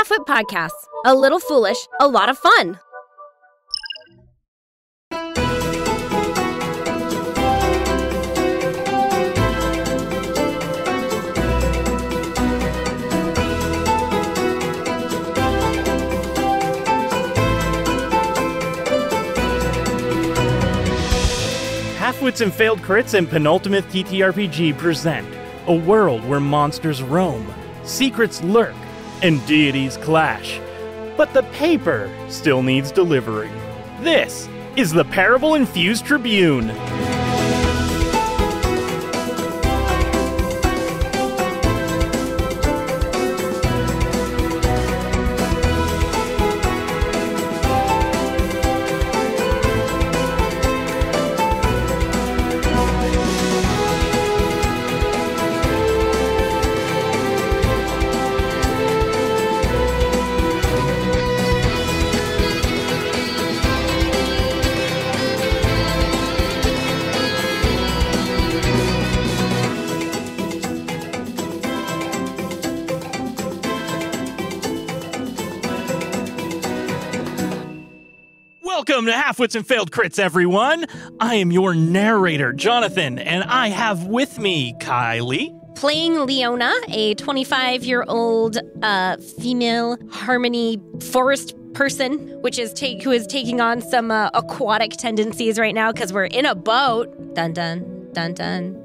Half-Wit Podcasts. A little foolish, a lot of fun. Half-Wits and Failed Crits and PenultiMyth TTRPG present a world where monsters roam, secrets lurk, and deities clash. But the paper still needs delivering. This is the Parable Infused Tribune. Welcome to Half-Wits and Failed Crits, everyone. I am your narrator, Jonathan, and I have with me Kylie. Playing Leona, a 25-year-old female harmony forest person, who is taking on some aquatic tendencies right now because we're in a boat. Dun dun dun dun.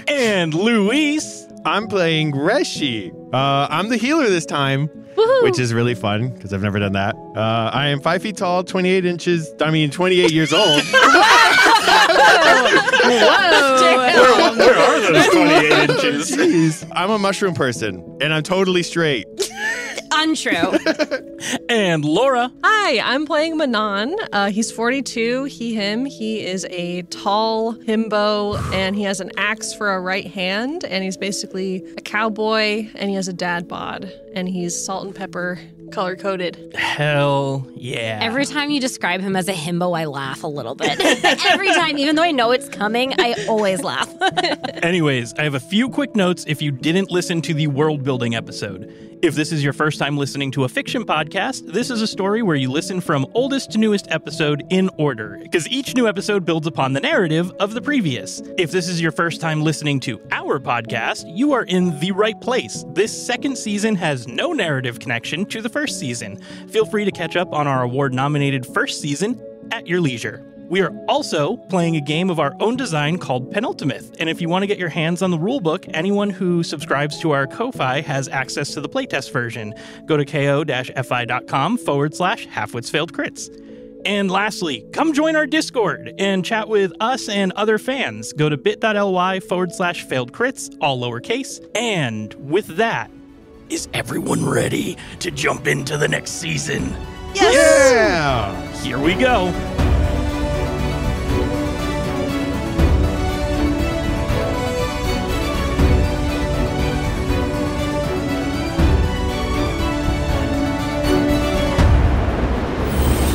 And Luis. I'm playing Reshi. I'm the healer this time. Woohoo. Which is really fun because I've never done that. I am 5 feet tall, 28 years old. Whoa. Where are those 28 inches? Jeez. I'm a mushroom person, and I'm totally straight. Untrue. And Laura. Hi, I'm playing Manon. He's 42, him. He is a tall himbo, and he has an axe for a right hand, and he's basically a cowboy, and he has a dad bod, and he's salt and pepper color-coded. Hell yeah. Every time you describe him as a himbo, I laugh a little bit. Every time, even though I know it's coming, I always laugh. Anyways, I have a few quick notes if you didn't listen to the world-building episode. If this is your first time listening to a fiction podcast, this is a story where you listen from oldest to newest episode in order, because each new episode builds upon the narrative of the previous. If this is your first time listening to our podcast, you are in the right place. This second season has no narrative connection to the first season. Feel free to catch up on our award-nominated first season at your leisure. We are also playing a game of our own design called PenultiMyth, and if you want to get your hands on the rulebook, anyone who subscribes to our Ko-Fi has access to the playtest version. Go to ko-fi.com/halfwitsfailedcrits. And lastly, come join our Discord and chat with us and other fans. Go to bit.ly/failedcrits, all lowercase. And with that, is everyone ready to jump into the next season? Yes! Yeah! Here we go.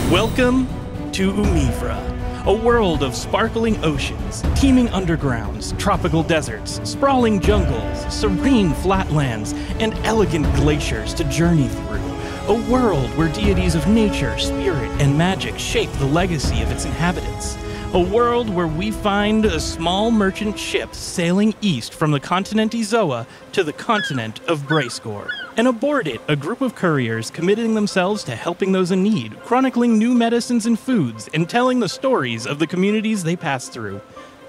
Welcome to Umivra, a world of sparkling oceans, teeming undergrounds, tropical deserts, sprawling jungles, serene flatlands, and elegant glaciers to journey through. A world where deities of nature, spirit, and magic shape the legacy of its inhabitants. A world where we find a small merchant ship sailing east from the continent Izoa to the continent of Breascor. And aboard it, a group of couriers committing themselves to helping those in need, chronicling new medicines and foods, and telling the stories of the communities they pass through.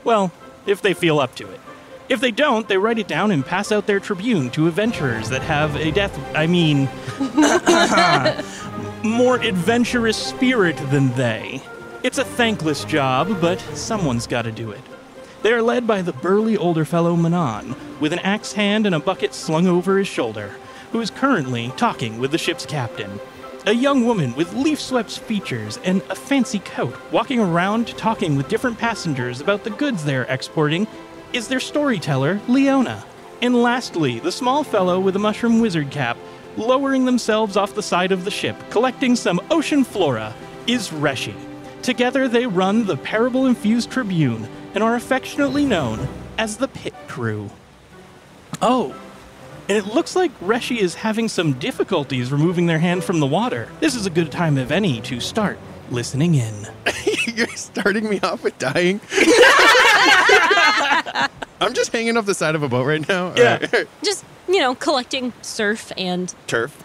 Well, if they feel up to it. If they don't, they write it down and pass out their tribune to adventurers that have more adventurous spirit than they. It's a thankless job, but someone's got to do it. They are led by the burly older fellow Manon, with an axe hand and a bucket slung over his shoulder, who is currently talking with the ship's captain. A young woman with leaf-swept features and a fancy coat, walking around talking with different passengers about the goods they are exporting, is their storyteller, Leona. And lastly, the small fellow with a mushroom wizard cap, lowering themselves off the side of the ship, collecting some ocean flora, is Reshi. Together they run the Parable Infused Tribune and are affectionately known as the Pit Crew. Oh, and it looks like Reshi is having some difficulties removing their hand from the water. This is a good time, if any, to start listening in. You're starting me off with dying? I'm just hanging off the side of a boat right now. Yeah. All right. Just, collecting surf and... Turf.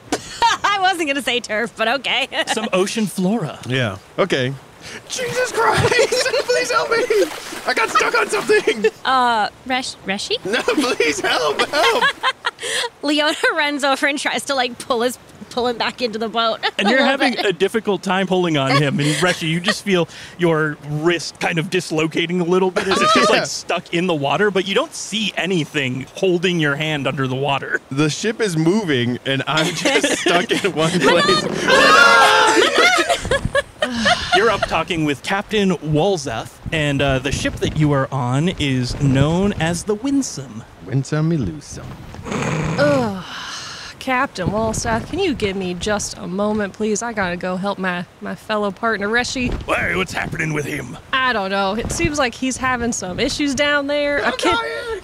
I wasn't going to say turf, but okay. Some ocean flora. Yeah. Okay. Jesus Christ! Please help me! I got stuck on something! Reshi? No, please help! Leona runs over and tries to, pull him back into the boat. And you're having a difficult time pulling on him. And Reshi, you just feel your wrist kind of dislocating a little bit as it's just stuck in the water, but you don't see anything holding your hand under the water. The ship is moving, and I'm just stuck in one place. You're up talking with Captain Walzeth, and the ship that you are on is known as the Wynsom. Wynsom, elusum. Captain Walzeth, can you give me just a moment, please? I gotta go help my fellow partner, Reshi. Hey, what's happening with him? I don't know. It seems like he's having some issues down there.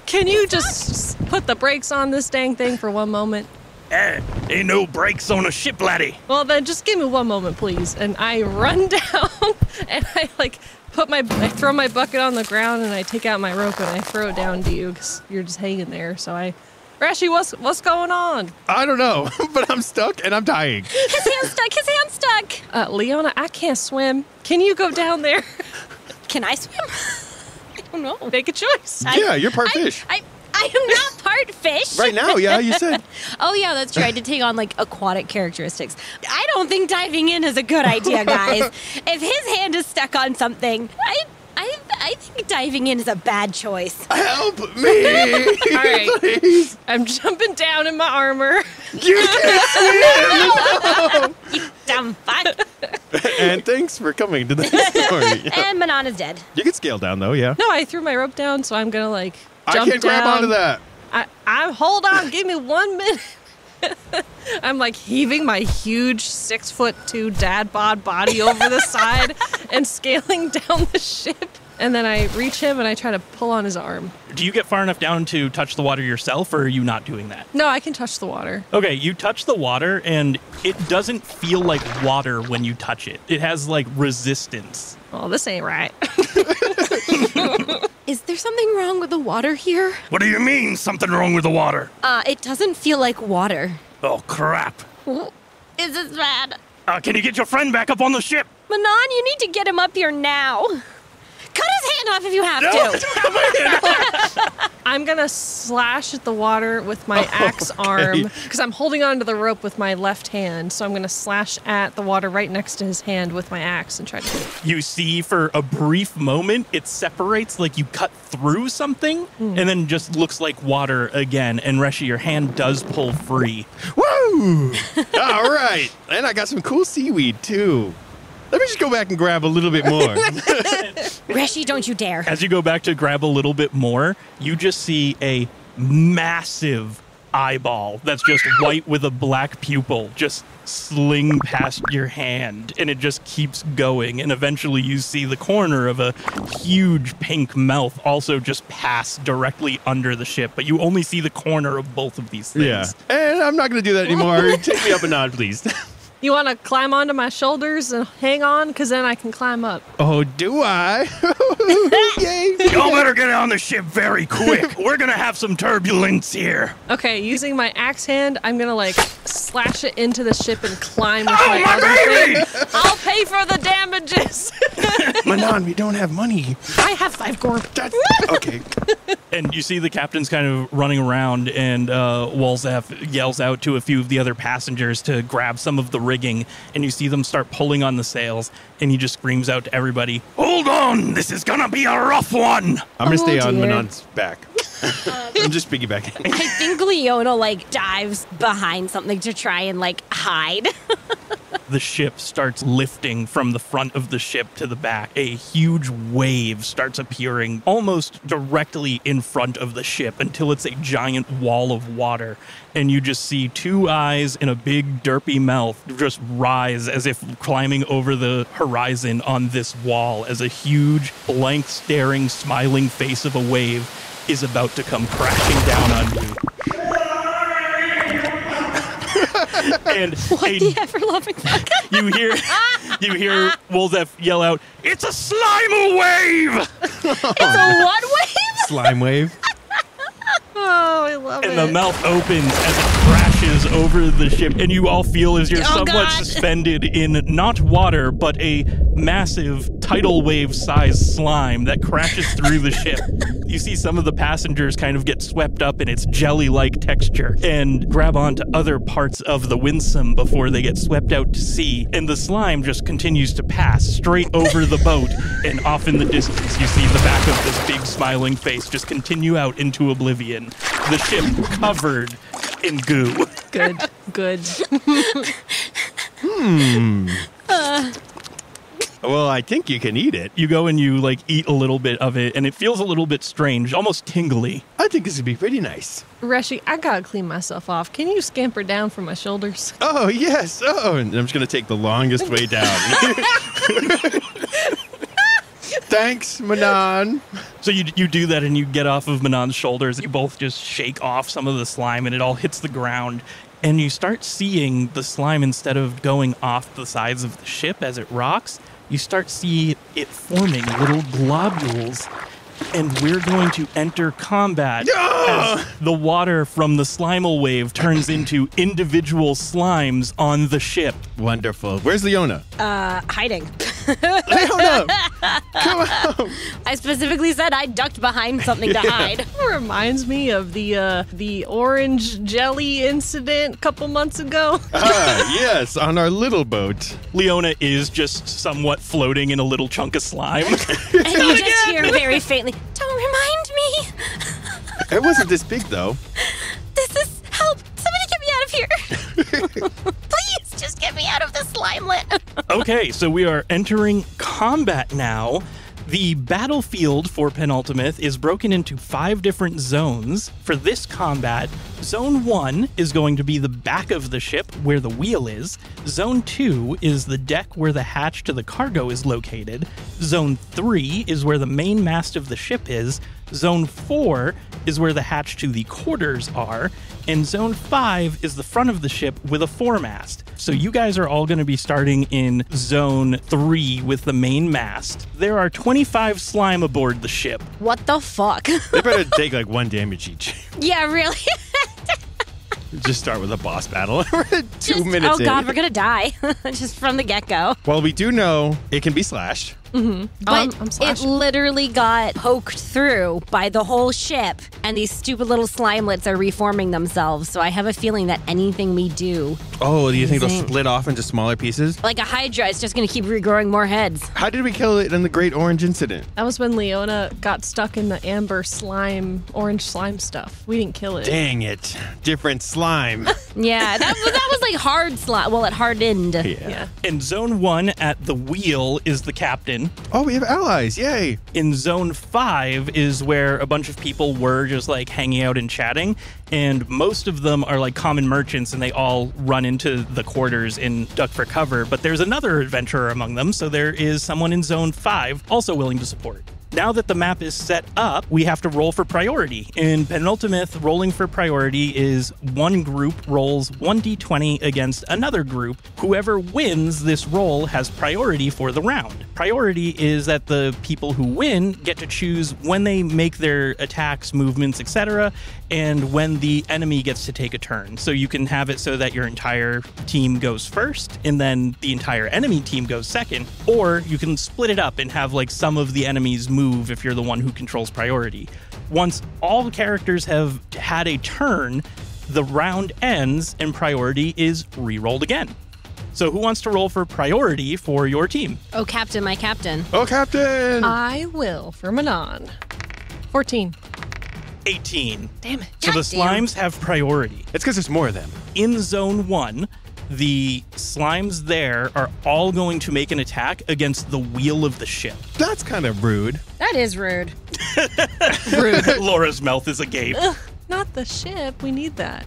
Can you just put the brakes on this dang thing for one moment? Ain't no brakes on a ship, laddie. Well, then just give me one moment, please. And I run down and I throw my bucket on the ground and I take out my rope and I throw it down to you because you're just hanging there. So Reshi, what's going on? I don't know, but I'm stuck and I'm dying. His hand's stuck. Leona, I can't swim. Can you go down there? Can I swim? I don't know. Make a choice. Yeah, you're part fish. I am not part fish. Right now, yeah, you said. Oh, yeah, that's true. I did take on, aquatic characteristics. I don't think diving in is a good idea, guys. If his hand is stuck on something, I think diving in is a bad choice. Help me! All right. Please. I'm jumping down in my armor. You can't swim! You dumb fuck. And thanks for coming to the story. Yeah. And Manon is dead. You can scale down, though, yeah. No, I threw my rope down, so I'm gonna jump I can't grab down. onto that. I hold on, give me 1 minute. I'm heaving my huge 6'2" dad bod body over the side and scaling down the ship. And then I reach him and I try to pull on his arm. Do you get far enough down to touch the water yourself, or are you not doing that? No, I can touch the water. Okay, you touch the water, and it doesn't feel like water when you touch it. It has, resistance. Oh, this ain't right. Is there something wrong with the water here? What do you mean, something wrong with the water? It doesn't feel like water. Oh, crap. Is this bad? Can you get your friend back up on the ship? Manon, you need to get him up here now. Cut his hand off if you have to. I'm going to slash at the water with my axe arm because I'm holding onto the rope with my left hand. So I'm going to slash at the water right next to his hand with my axe and try to... You see, for a brief moment, it separates like you cut through something and then just looks like water again. And Reshi, your hand does pull free. Woo! All right. And I got some cool seaweed, too. Let me just go back and grab a little bit more. Reshi, don't you dare. As you go back to grab a little bit more, you just see a massive eyeball that's just white with a black pupil just sling past your hand, and it just keeps going, and eventually you see the corner of a huge pink mouth also just pass directly under the ship, but you only see the corner of both of these things. Yeah. And I'm not going to do that anymore. Take me up a nod, please. You want to climb onto my shoulders and hang on? Because then I can climb up. Oh, do I? Yay. Y'all better get on the ship very quick. We're going to have some turbulence here. Okay, using my axe hand, I'm going to slash it into the ship and climb with my other thing. I'll pay for the damages. Manon, we don't have money. I have 5 gourd. That's okay. And you see the captain's kind of running around, and Walzeth yells out to a few of the other passengers to grab some of the rigging, and you see them start pulling on the sails, and he just screams out to everybody, "Hold on, this is gonna be a rough one." I'm going to stay on dear. Manon's back. I'm just piggybacking. I think Leona dives behind something to try and hide. The ship starts lifting from the front of the ship to the back. A huge wave starts appearing almost directly in front of the ship until it's a giant wall of water. And you just see 2 eyes and a big derpy mouth just rise as if climbing over the horizon on this wall as a huge, blank, staring, smiling face of a wave is about to come crashing down on you. And What the ever-loving fuck? you hear Wolzef yell out, "It's a slime wave!" It's a what wave? Slime wave. Oh, I love it. And the mouth opens as it crashes over the ship, and you all feel as you're somewhat God. suspended in not water, but a massive tidal wave-sized slime that crashes through the ship. You see some of the passengers kind of get swept up in its jelly-like texture and grab onto other parts of the Wynsom before they get swept out to sea, and the slime just continues to pass straight over the boat, and off in the distance you see the back of this big smiling face just continue out into oblivion. The ship covered in goo. Good. Well, I think you can eat it. You go and you eat a little bit of it, and it feels a little bit strange, almost tingly. I think this would be pretty nice. Reshi, I gotta clean myself off. Can you scamper down from my shoulders? Oh, yes. Oh, and I'm just going to take the longest way down. Thanks, Manon. So you do that, and you get off of Manon's shoulders. You both just shake off some of the slime, and it all hits the ground. And you start seeing the slime, instead of going off the sides of the ship as it rocks, you start seeing it forming little globules. And we're going to enter combat as the water from the Slimal wave turns into individual slimes on the ship. Wonderful. Where's Leona? Hiding. Leona! Come on! I specifically said I ducked behind something to hide. It reminds me of the orange jelly incident a couple months ago. Yes, on our little boat. Leona is just somewhat floating in a little chunk of slime. And you just hear very faintly, "Don't remind me. It wasn't this big, though. This is help. Somebody get me out of here. Please, just get me out of this slimelet." Okay, so we are entering combat now. The battlefield for PenultiMyth is broken into 5 different zones. For this combat, Zone 1 is going to be the back of the ship where the wheel is. Zone 2 is the deck where the hatch to the cargo is located. Zone 3 is where the main mast of the ship is. Zone 4 is where the hatch to the quarters are. And Zone 5 is the front of the ship with a foremast. So you guys are all going to be starting in Zone 3 with the main mast. There are 25 slime aboard the ship. What the fuck? They better take 1 damage each. Yeah, really? Just start with a boss battle. We're 2 minutes Oh in. god, we're gonna die. Just from the get-go. Well, we do know it can be slashed. But I'm it slashing. literally got poked through by the whole ship, and these stupid little slimelets are reforming themselves. So I have a feeling that anything we do, Oh, do you think they'll Amazing. split off into smaller pieces? like a Hydra, is just going to keep regrowing more heads. How did we kill it in the Great Orange Incident? That was when Leona got stuck in the amber slime, orange slime stuff. We didn't kill it. Dang it. Different slime. Yeah, that was like hard slime. Well, it hardened. Yeah. In Zone 1 at the wheel is the captain. Oh, we have allies. Yay. In Zone 5 is where a bunch of people were just hanging out and chatting, and most of them are common merchants, and they all run into the quarters and duck for cover. But there's another adventurer among them, so there is someone in Zone 5 also willing to support. Now that the map is set up, we have to roll for priority. In PenultiMyth, rolling for priority is one group rolls 1d20 against another group. Whoever wins this roll has priority for the round. Priority is that the people who win get to choose when they make their attacks, movements, etc., and when the enemy gets to take a turn. So you can have it so that your entire team goes first, and then the entire enemy team goes second, or you can split it up and have some of the enemies move if you're the one who controls priority. Once all characters have had a turn, the round ends and priority is re-rolled again. So who wants to roll for priority for your team? Oh, Captain, my captain. Oh, Captain. I will for Manon. 14. 18. Damn it. So the Goddamn. slimes have priority. It's because there's more of them. In Zone 1, the slimes there are all going to make an attack against the wheel of the ship. That's kind of rude. That is rude. Laura's mouth is agape. Not the ship. We need that.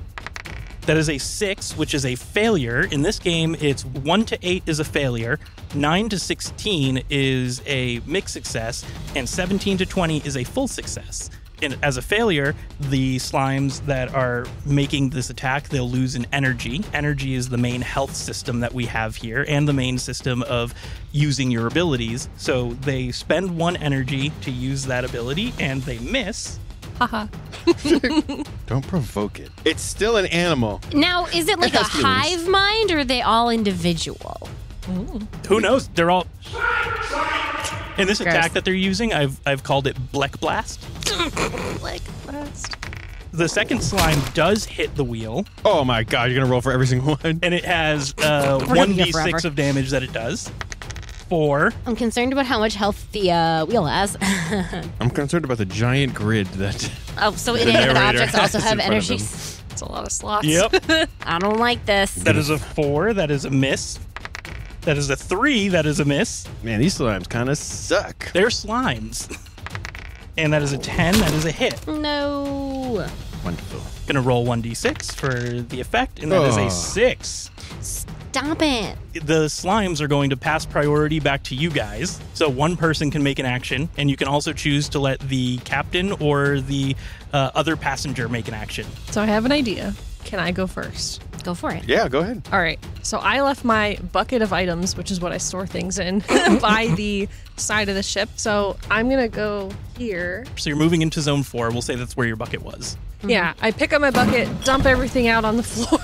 That is a 6, which is a failure. In this game, it's 1 to 8 is a failure, 9 to 16 is a mixed success, and 17 to 20 is a full success. as a failure, the slimes that are making this attack, they'll lose an energy. Energy is the main health system that we have here and the main system of using your abilities. So they spend 1 energy to use that ability and they miss. Haha. Don't provoke it. It's still an animal. Now, is it like a has feelings. hive mind or are they all individual? Who knows? They're all... In this Gross. attack that they're using, I've called it Bleck Blast. Like last. The second slime does hit the wheel, Oh my god, you're gonna roll for every single one? and it has gonna be here 1d6 forever. of damage that it does. 4. I'm concerned about how much health the wheel has. I'm concerned about the giant grid that... Oh, so The inanimate narrator objects also has have in front of energy. them. It's a lot of slots. Yep. I don't like this. That is a 4. That is a miss. That is a 3. That is a miss. Man, these slimes kind of suck. They're slimes. And that is a 10. That is a hit. No. Wonderful. Gonna roll 1d6 for the effect, and that is Oh. a 6. Stop it. The slimes are going to pass priority back to you guys. So one person can make an action, and you can also choose to let the captain or the other passenger make an action. So I have an idea. Can I go first? Go for it. Yeah, go ahead. All right. So I left my bucket of items, which is what I store things in, by the side of the ship. So I'm going to go here. So you're moving into zone 4. We'll say that's where your bucket was. Yeah. I pick up my bucket, dump everything out on the floor,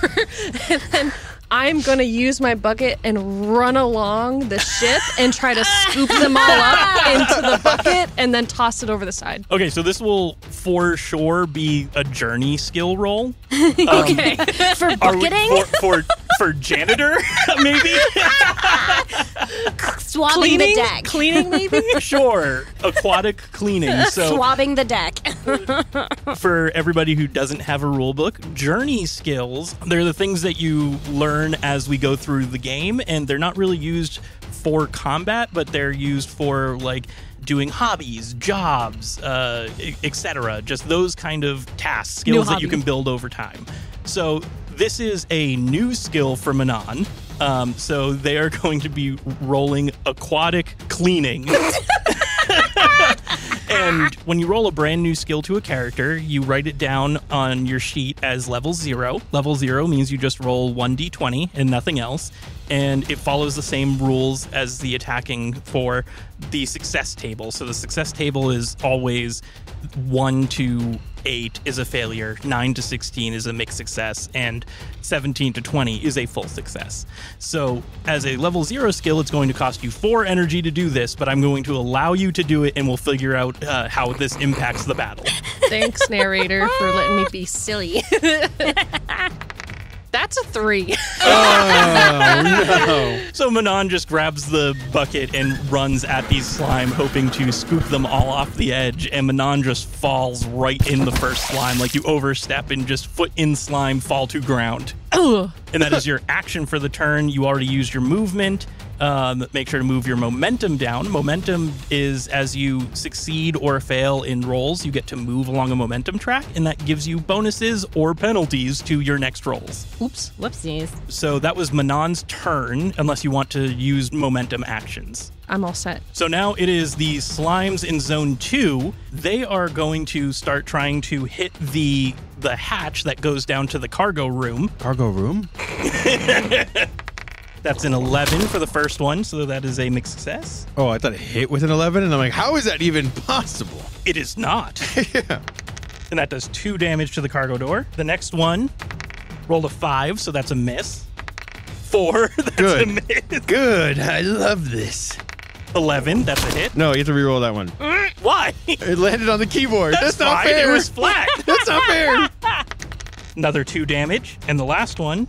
and then I'm going to use my bucket and run along the ship and try to scoop them all up into the bucket and then toss it over the side. Okay, so this will for sure be a journey skill roll. Okay. For Are we- bucketing? for janitor, maybe? Swabbing the deck. Cleaning, maybe? Sure. Aquatic cleaning. So Swabbing the deck. for everybody who doesn't have a rule book, journey skills, they're the things that you learn as we go through the game, and they're not really used for combat, but they're used for like doing hobbies, jobs, etc. Just those kind of tasks, skills that you can build over time. So this is a new skill for Manon. So they are going to be rolling aquatic cleaning. And when you roll a brand new skill to a character, you write it down on your sheet as level 0. Level 0 means you just roll 1d20 and nothing else. And it follows the same rules as the attacking for the success table. So the success table is always 1 to 8 is a failure, 9 to 16 is a mixed success, and 17 to 20 is a full success. So as a level 0 skill, it's going to cost you 4 energy to do this, but I'm going to allow you to do it, and we'll figure out how this impacts the battle. Thanks, narrator, for letting me be silly. That's a 3. Oh, no. So Manon just grabs the bucket and runs at these slime, hoping to scoop them all off the edge, and Manon just falls right in the first slime, like you overstep and just foot in slime, fall to ground. Ugh. And that is your action for the turn. You already used your movement. Make sure to move your momentum down. Momentum is as you succeed or fail in rolls, you get to move along a momentum track, and that gives you bonuses or penalties to your next rolls. Oops. Whoopsies. So that was Manon's turn, unless you want to use momentum actions. I'm all set. So now it is the slimes in zone 2. They are going to start trying to hit the hatch that goes down to the cargo room. Cargo room? That's an 11 for the first one, so that is a mixed success. Oh, I thought it hit with an 11, and I'm like, how is that even possible? It is not. Yeah. And that does 2 damage to the cargo door. The next one rolled a 5, so that's a miss. 4, that's Good. a miss. Good. I love this. 11, that's a hit. No, you have to re-roll that one. Why? It landed on the keyboard. That's not fine. fair. It was flat. That's not fair. Another 2 damage. And the last one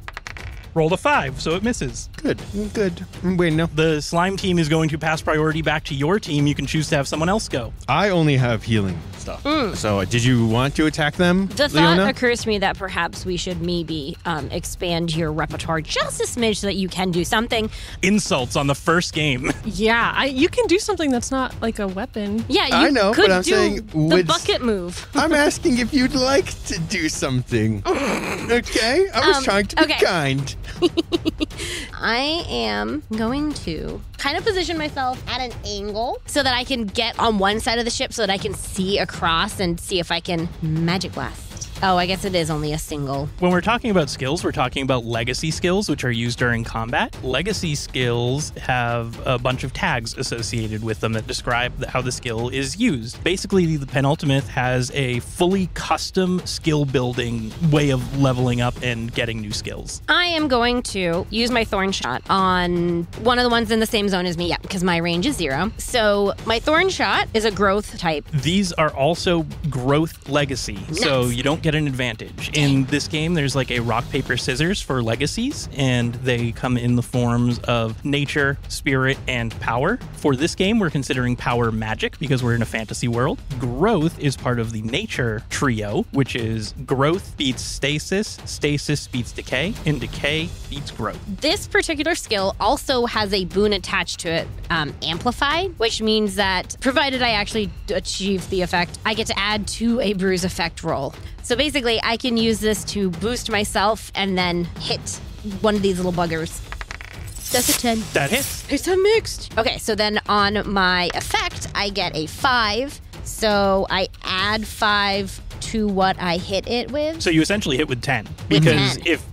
rolled a 5, so it misses. Good. Good. Wait, no. The slime team is going to pass priority back to your team. You can choose to have someone else go. I only have healing stuff. So did you want to attack them, The thought Leona? occurs to me that perhaps we should maybe expand your repertoire just a smidge so that you can do something. Insults on the first game. Yeah, you can do something that's not like a weapon. Yeah, you I know, could but I'm do saying the would- bucket move. I'm asking if you'd like to do something. Okay? I was trying to be okay. kind. I am going to kind of position myself at an angle so that I can get on one side of the ship so that I can see across and see if I can magic blast. Oh, I guess it is only a single. When we're talking about skills, we're talking about legacy skills, which are used during combat. Legacy skills have a bunch of tags associated with them that describe how the skill is used. Basically, the PenultiMyth has a fully custom skill building way of leveling up and getting new skills. I am going to use my Thorn Shot on one of the ones in the same zone as me, because my range is 0. So my Thorn Shot is a growth type. These are also growth legacy, so you don't get an advantage. In this game, there's like a rock, paper, scissors for legacies, and they come in the forms of nature, spirit, and power. For this game, we're considering power magic because we're in a fantasy world. Growth is part of the nature trio, which is growth beats stasis, stasis beats decay, and decay beats growth. This particular skill also has a boon attached to it, amplify, which means that provided I actually achieve the effect, I get to add to a bruise effect roll. So basically, I can use this to boost myself and then hit one of these little buggers. That's a 10. That hits. It's a mixed. Okay, so then on my effect, I get a 5. So I add 5 to what I hit it with. So you essentially hit with 10. Because if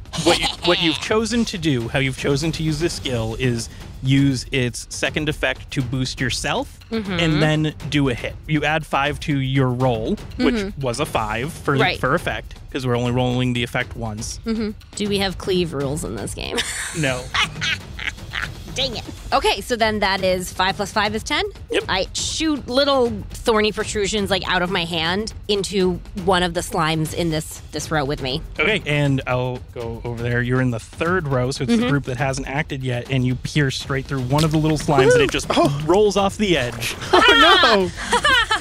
what you've chosen to do, how you've chosen to use this skill is use its second effect to boost yourself and then do a hit. You add 5 to your roll, which was a 5 for effect, because we're only rolling the effect once. Do we have cleave rules in this game? No. Dang it. Okay, so then that is 5 plus 5 is 10? Yep. I shoot little thorny protrusions like out of my hand into one of the slimes in this row with me. Okay, and I'll go over there. You're in the third row, so it's the group that hasn't acted yet, and you pierce straight through one of the little slimes, and it just rolls off the edge. Oh, no.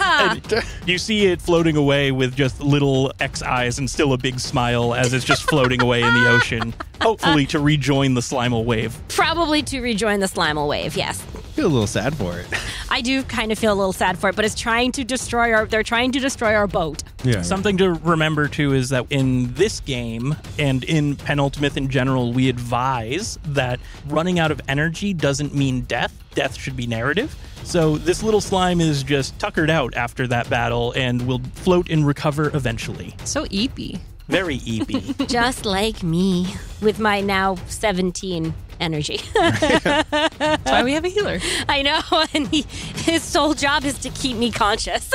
And you see it floating away with just little X eyes and still a big smile as it's just floating away in the ocean, hopefully to rejoin the Slimal wave. Probably to rejoin the Slimal wave, yes. I feel a little sad for it. I do kind of feel a little sad for it, but it's trying to destroy our boat. Yeah. Something to remember, too, is that in this game and in PenultiMyth in general, we advise that running out of energy doesn't mean death. Death should be narrative. So this little slime is just tuckered out after that battle and will float and recover eventually. So eepy. Very eepy. Just like me with my now 17 energy. That's why we have a healer. I know, and his sole job is to keep me conscious.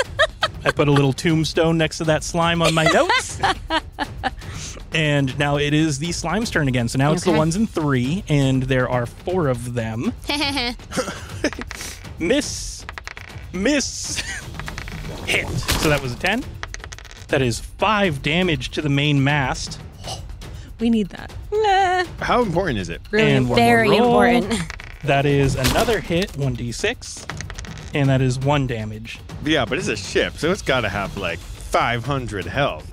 I put a little tombstone next to that slime on my notes. And now it is the slime's turn again. So now it's the ones in 3, and there are 4 of them. Miss. Hit. So that was a 10. That is 5 damage to the main mast. We need that. How important is it? Really And one Very more roll. important. That is another hit, 1d6. And that is 1 damage. Yeah, but it's a ship, so it's got to have like 500 health.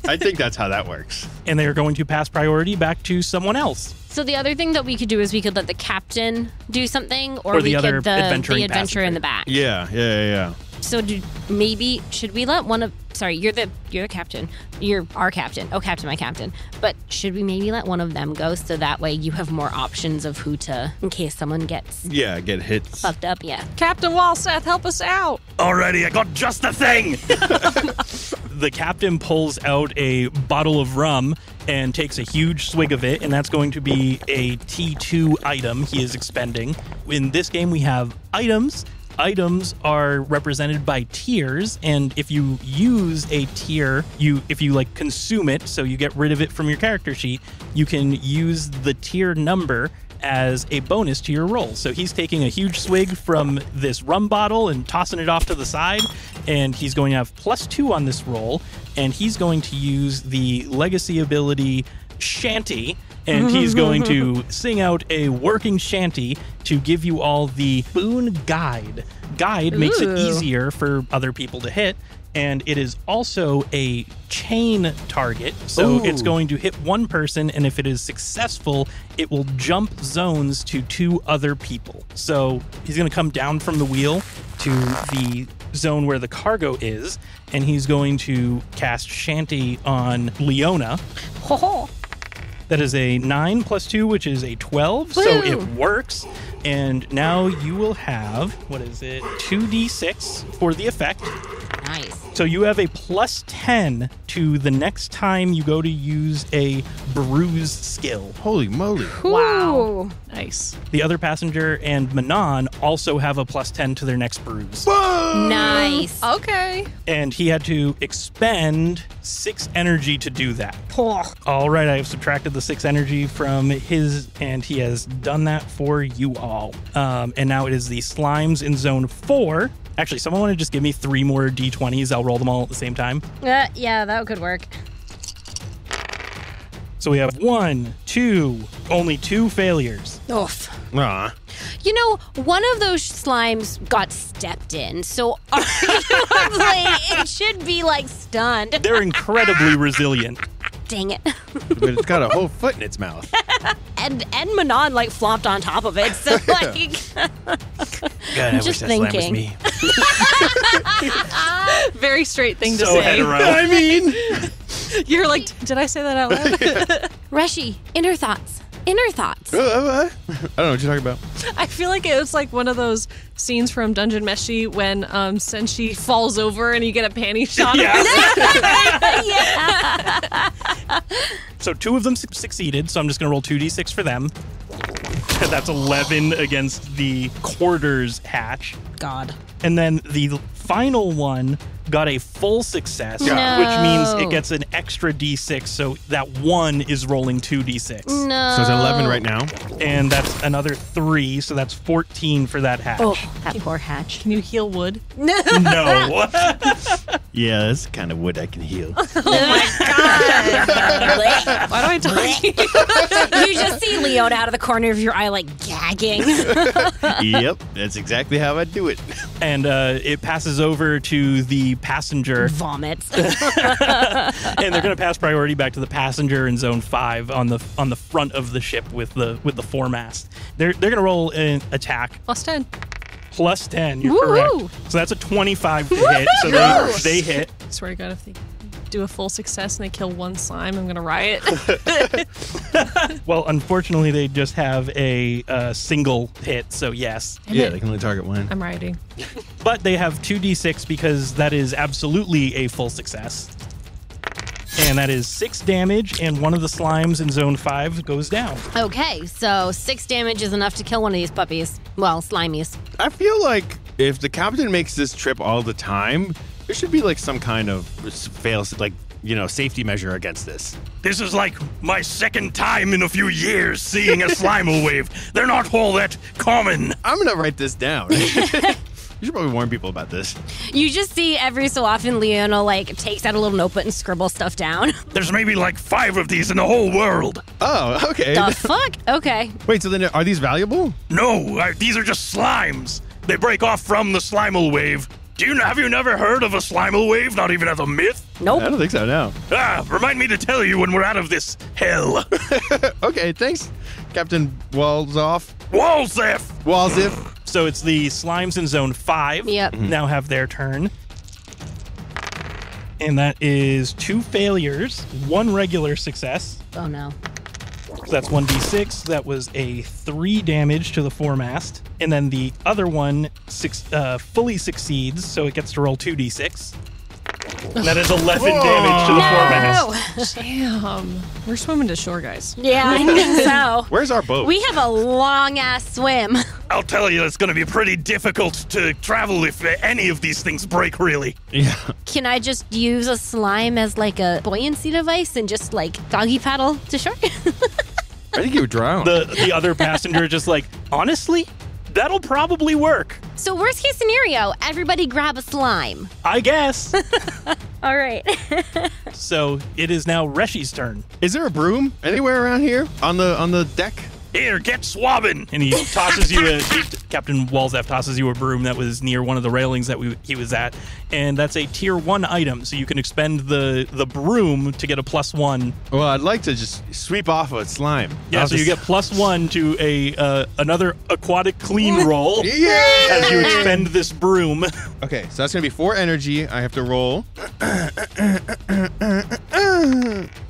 I think that's how that works. And they are going to pass priority back to someone else. So the other thing that we could do is we could let the captain do something, or the we other could the adventuring adventurer passenger. in the back. Yeah. So maybe should we let one of? Sorry, you're the captain. You're our captain. Oh, captain, my captain. But should we maybe let one of them go so that way you have more options of who to, in case someone gets Get hit. fucked up? Yeah. Captain Walseth, help us out. Alrighty, I got just the thing! The captain pulls out a bottle of rum and takes a huge swig of it, and that's going to be a T2 item he is expending. In this game, we have items. Items are represented by tiers, and if you use a tier, if you like consume it, so you get rid of it from your character sheet, you can use the tier number as a bonus to your roll. So he's taking a huge swig from this rum bottle and tossing it off to the side, and he's going to have +2 on this roll, and he's going to use the legacy ability Shanty, and he's going to sing out a working shanty to give you all the boon guide. Guide makes it easier for other people to hit, and it is also a chain target. So it's going to hit one person, and if it is successful, it will jump zones to 2 other people. So he's going to come down from the wheel to the zone where the cargo is, and he's going to cast Shanty on Leona. Ho ho. That is a 9 plus 2, which is a 12. Woo! So it works. And now you will have, 2d6 for the effect. Nice. So you have a plus 10 to the next time you go to use a bruise skill. Holy moly. Wow. Nice. The other passenger and Manon also have a plus 10 to their next bruise. Whoa! Nice. Okay. And he had to expend 6 energy to do that. All right, I have subtracted the 6 energy from his, and he has done that for you all. And now it is the slimes in zone 4. Actually, someone want to just give me 3 more d20s? I'll roll them all at the same time. Yeah, that could work. So we have 1, 2, only 2 failures. Oof. Aw. You know, one of those slimes got stepped in, so arguably it should be like stunned. They're incredibly resilient. Dang it. But it's got a whole foot in its mouth. And Manon like flopped on top of it, so like God, I just wish that slime was thinking. me. Very straight thing to So say. hetero. I mean, You're like, did I say that out loud? Reshi, inner thoughts. Inner thoughts. I don't know what you're talking about. I feel like it was like one of those scenes from Dungeon Meshi when Senshi falls over and you get a panty shot. Yeah. So 2 of them succeeded, so I'm just going to roll 2d6 for them. That's 11 against the quarters hatch. God. And then the final one got a full success, No. which means it gets an extra d6, so that 1 is rolling 2d6. No. So it's 11 right now. And that's another 3, so that's 14 for that hatch. Oh, that poor hatch. Can you heal wood? No. Yeah, that's the kind of wood I can heal. Oh my God. Why do I talk? You just see Leona out of the corner of your eye like gagging. Yep, that's exactly how I do it. And it passes over to the passenger, Vomits. and they're going to pass priority back to the passenger in zone 5 on the front of the ship with the foremast. They're going to roll an attack. Plus 10. Plus 10, you're Woo-hoo. correct. So that's a 25 to hit, so they hit. I swear to God, if they do a full success and they kill one slime, I'm going to riot. Well, unfortunately, they just have a single hit, so yes. Yeah, they can only target one. I'm rioting. But they have 2d6 because that is absolutely a full success. And that is 6 damage, and one of the slimes in zone 5 goes down. Okay, so 6 damage is enough to kill one of these puppies. Well, slimies. I feel like if the captain makes this trip all the time, there should be like some kind of safety measure against this. This is like my second time in a few years seeing a Slimal wave. They're not all that common. I'm gonna write this down. You should probably warn people about this. You just see every so often Leona like takes out a little notebook and scribbles stuff down. There's maybe like 5 of these in the whole world. Oh, okay. The fuck? Okay. Wait, so then are these valuable? No, these are just slimes. They break off from the Slimal wave. Have you never heard of a Slimal wave? Not even as a myth? Nope. I don't think so, no. Remind me to tell you when we're out of this hell. Okay, thanks, Captain Walzoff. Walzif. So it's the slimes in zone 5. Yep. Now have their turn. And that is 2 failures, 1 regular success. Oh no. So that's 1d6. That was a 3 damage to the foremast. And then the other one fully succeeds, so it gets to roll 2d6. And that is 11 damage to the foremast. Damn. We're swimming to shore, guys. Yeah, I think so. Where's our boat? We have a long ass swim. I'll tell you, it's going to be pretty difficult to travel if any of these things break, really. Yeah. Can I just use a slime as like a buoyancy device and just like doggy paddle to shore? I think you would drown. The other passenger just like, honestly, that'll probably work. So worst case scenario, everybody grab a slime. I guess. All right. So it is now Reshi's turn. Is there a broom anywhere around here on the deck? Here, get swabbing. And he tosses you Captain Walzef tosses you a broom that was near one of the railings that he was at. And that's a tier 1 item, so you can expend the broom to get a +1. Well, I'd like to just sweep off a slime. Yeah, so you get +1 to another aquatic clean roll Yeah! as you expend this broom. Okay, so that's gonna be 4 energy. I have to roll.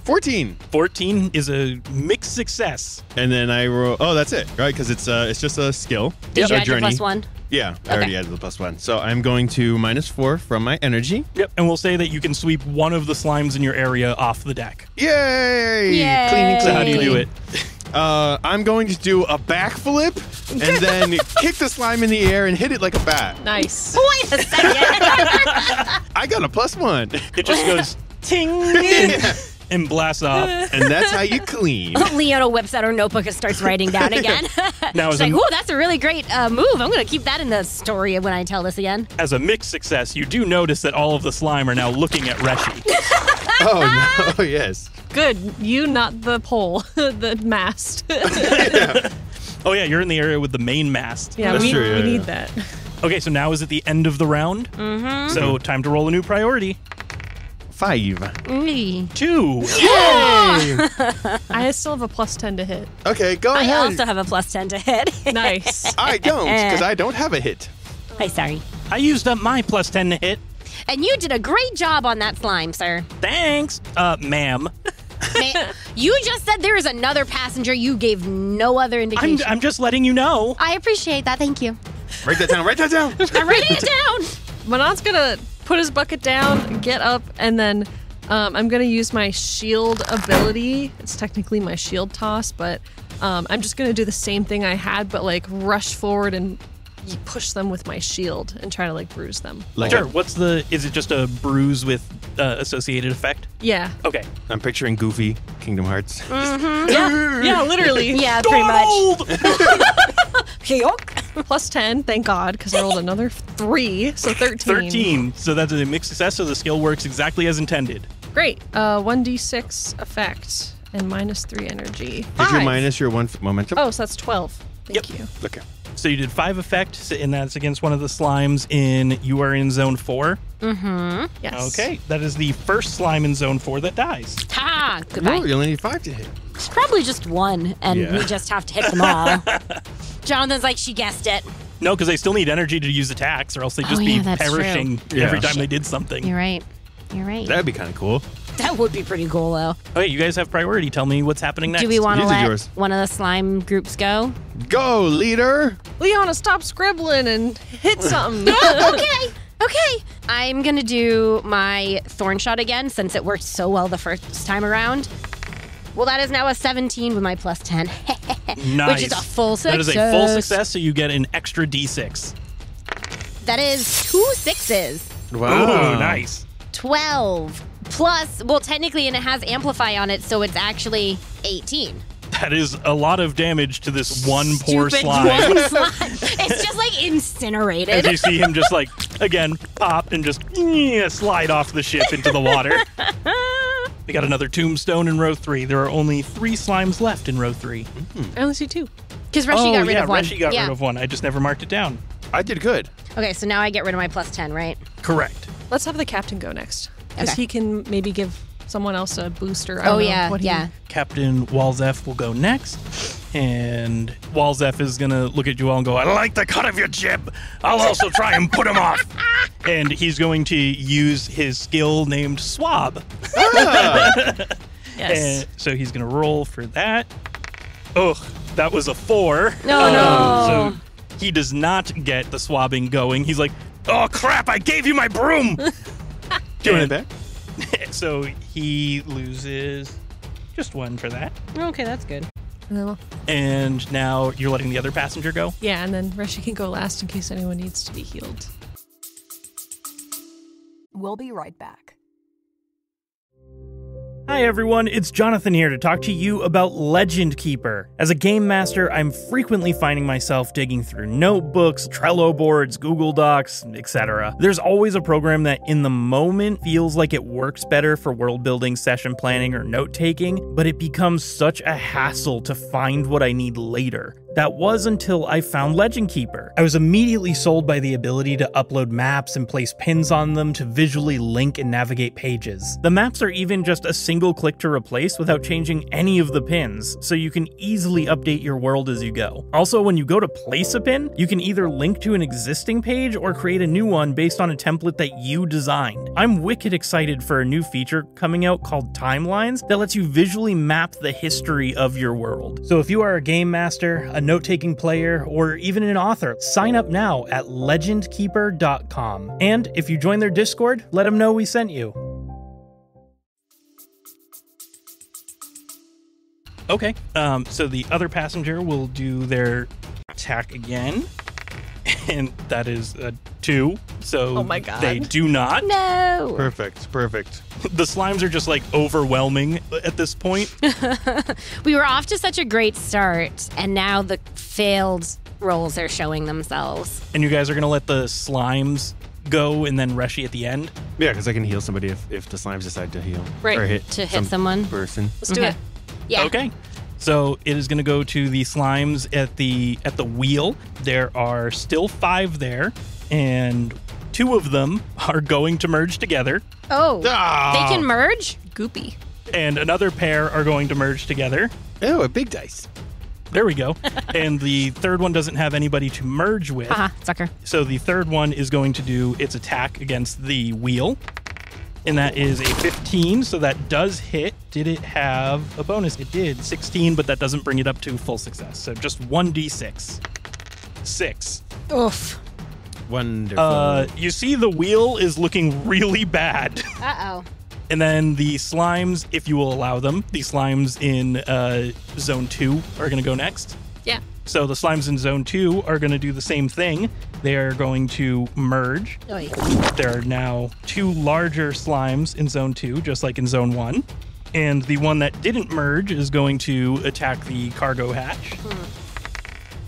14. 14 is a mixed success. And then I roll. Oh, that's it, right? Because it's just a skill. Did you A add your journey. +1? Yeah, I already added the +1. So I'm going to -4 from my energy. Yep, and we'll say that you can sweep one of the slimes in your area off the deck. Yay! Yay. Clean. So how do you do it? I'm going to do a backflip and then kick the slime in the air and hit it like a bat. Nice. Wait a second. I got a +1. It just goes ting and blasts off. And that's how you clean. Leona whips out her notebook and starts writing down again. Now, She's like, "Ooh, that's a really great move. I'm going to keep that in the story when I tell this again." As a mixed success, you do notice that all of the slime are now looking at Reshi. Oh, no. Yes. Good. You, not the pole, the mast. Oh, yeah, you're in the area with the main mast. Yeah, That's we true, yeah, need yeah. that. Okay, so now is it the end of the round? Mm-hmm. So time to roll a new priority. 5. Mm. 2. I still have a +10 to hit. Okay, go I ahead. also have a +10 to hit. Nice. I don't, because I don't have a hit. Hi, sorry. I used up my +10 to hit. And you did a great job on that slime, sir. Thanks, ma'am. You just said there is another passenger. You gave no other indication. I'm just letting you know. I appreciate that. Thank you. Write that down. Write that down. I'm writing it down. Manon's gonna put his bucket down, get up, and then I'm gonna use my shield ability. It's technically my shield toss, but I'm just gonna do the same thing I had, but like rush forward and push them with my shield and try to like bruise them. Sure, is it just a bruise with associated effect? Yeah. Okay. I'm picturing Goofy, Kingdom Hearts. Yeah, literally. Yeah, pretty much. +10, thank God, because I rolled another 3, so 13. 13. So that's a mixed success, so the skill works exactly as intended. Great. 1d6 effect and -3 energy. Did you 5. minus your 1 momentum? Oh, so that's 12. Thank you. Okay. So you did 5 effect, and that's against one of the slimes you are in zone 4. Yes. Okay, that is the first slime in zone 4 that dies. Ha! Goodbye. No, you only need 5 to hit. It's probably just one, and Yeah. we just have to hit them all. Jonathan's like, she guessed it. No, because they still need energy to use attacks, or else they'd just Oh, be yeah, that's perishing true. every Yeah. time they did something. You're right. You're right. That'd be kind of cool. That would be pretty cool, though. Okay, you guys have priority. Tell me what's happening next. Do we want to These are let yours. one of the slime groups go? Go, leader. Leona, stop scribbling and hit something. Okay. I'm going to do my thorn shot again since it worked so well the first time around. Well, that is now a 17 with my +10. Nice. Which is a full success. That is a full success, so you get an extra D6. That is 2 6s. Oh, nice. 12 plus, well, technically, and it has amplify on it, so it's actually 18. That is a lot of damage to this one poor Stupid slime. one slime. It's just like incinerated. As you see him just like, again, pop and just slide off the ship into the water. We got another tombstone in row 3. There are only 3 slimes left in row 3. I only see 2. Because Reshi got rid of one. Reshi got rid of one. I just never marked it down. I did good. Okay, so now I get rid of my +10, right? Correct. Let's have the captain go next. Because Okay. he can maybe give someone else a booster. I don't know what he- Captain Walzef will go next. And Walzef is going to look at you all and go, I like the cut of your jib. I'll also try and put him off. And he's going to use his skill named Swab. Yes. And so he's going to roll for that. Ugh, that was a 4. No. So he does not get the swabbing going. He's like, oh, crap, I gave you my broom. Doing it back. So he loses just 1 for that. Okay, that's good. And then And now you're letting the other passenger go? yeah, and then Reshi can go last in case anyone needs to be healed. We'll be right back. Hi everyone, it's Jonathan here to talk to you about Legend Keeper. As a game master, I'm frequently finding myself digging through notebooks, Trello boards, Google Docs, etc. There's always a program that in the moment feels like it works better for world building, session planning, or note taking, but it becomes such a hassle to find what I need later. That was until I found Legend Keeper. I was immediately sold by the ability to upload maps and place pins on them to visually link and navigate pages. The maps are even just a single click to replace without changing any of the pins, so you can easily update your world as you go. Also, when you go to place a pin, you can either link to an existing page or create a new one based on a template that you designed. I'm wicked excited for a new feature coming out called Timelines that lets you visually map the history of your world. So if you are a game master, a note-taking player, or even an author, sign up now at legendkeeper.com. And if you join their Discord, let them know we sent you. Okay, so the other passenger will do their attack again, and that is a 2, so Oh my God. they do not. No. Perfect. The slimes are just like overwhelming at this point. We were off to such a great start, and now the failed rolls are showing themselves. And you guys are going to let the slimes go and then Reshi at the end? Yeah, because I can heal somebody if the slimes decide to heal. Right. Or hit To hit some someone. person. Let's do it. Yeah. Okay. So it is going to go to the slimes at the wheel. There are still 5 there, and 2 of them are going to merge together, Oh. Ah! They can merge? Goopy. and another pair are going to merge together. Oh, a big dice. There we go. And the third one doesn't have anybody to merge with. Haha, sucker. So the third one is going to do its attack against the wheel. And that is a 15, so that does hit. Did it have a bonus? It did. 16, but that doesn't bring it up to full success. So just 1d6. 6. Oof. Wonderful. You see the wheel is looking really bad. Uh-oh. And then the slimes, if you will allow them, the slimes in Zone 2 are going to go next. Yeah. So the slimes in Zone 2 are going to do the same thing. They are going to merge. Oy. There are now 2 larger slimes in Zone 2, just like in Zone 1. And the one that didn't merge is going to attack the cargo hatch.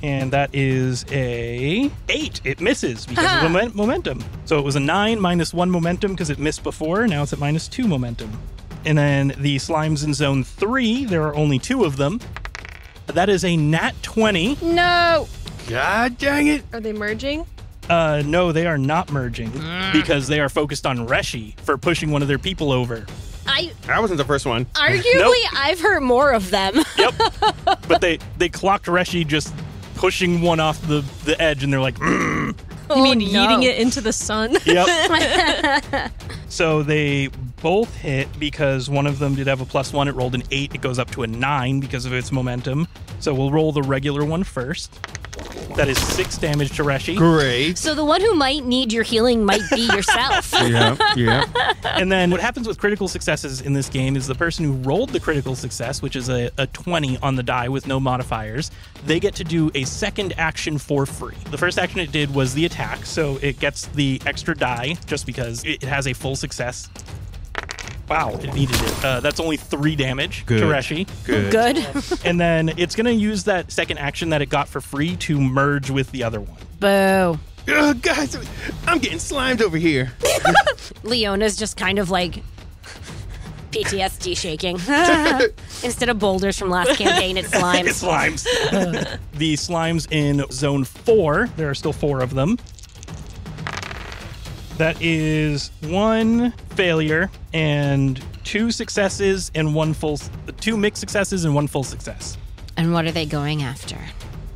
And that is a 8. It misses because of the momentum. So it was a 9 minus 1 momentum because it missed before. Now it's at minus 2 momentum. And then the slimes in Zone 3, there are only 2 of them. That is a nat 20. No. God dang it. Are they merging? No, they are not merging because they are focused on Reshi for pushing one of their people over. That wasn't the first one. Arguably, Nope. I've hurt more of them. Yep. But they clocked Reshi just pushing one off the edge, and they're like, You mean yeeting it into the sun? Yep. So they both hit because one of them did have a +1. It rolled an 8. It goes up to a 9 because of its momentum. So we'll roll the regular one first. That is 6 damage to Reshi. Great. So the one who might need your healing might be yourself. Yeah. And then what happens with critical successes in this game is the person who rolled the critical success, which is a 20 on the die with no modifiers, they get to do a second action for free. The first action it did was the attack, so it gets the extra die just because it has a full success. Wow, it needed it. That's only 3 damage to Reshi. Good. And then it's going to use that second action that it got for free to merge with the other one. Boo. Oh, guys, I'm getting slimed over here. Leona's just kind of like PTSD shaking. Instead of boulders from last campaign, it's slimes. It's slimes. The slimes in Zone 4, there are still 4 of them. That is 1 failure and 2 successes and 2 mixed successes and 1 full success. And what are they going after?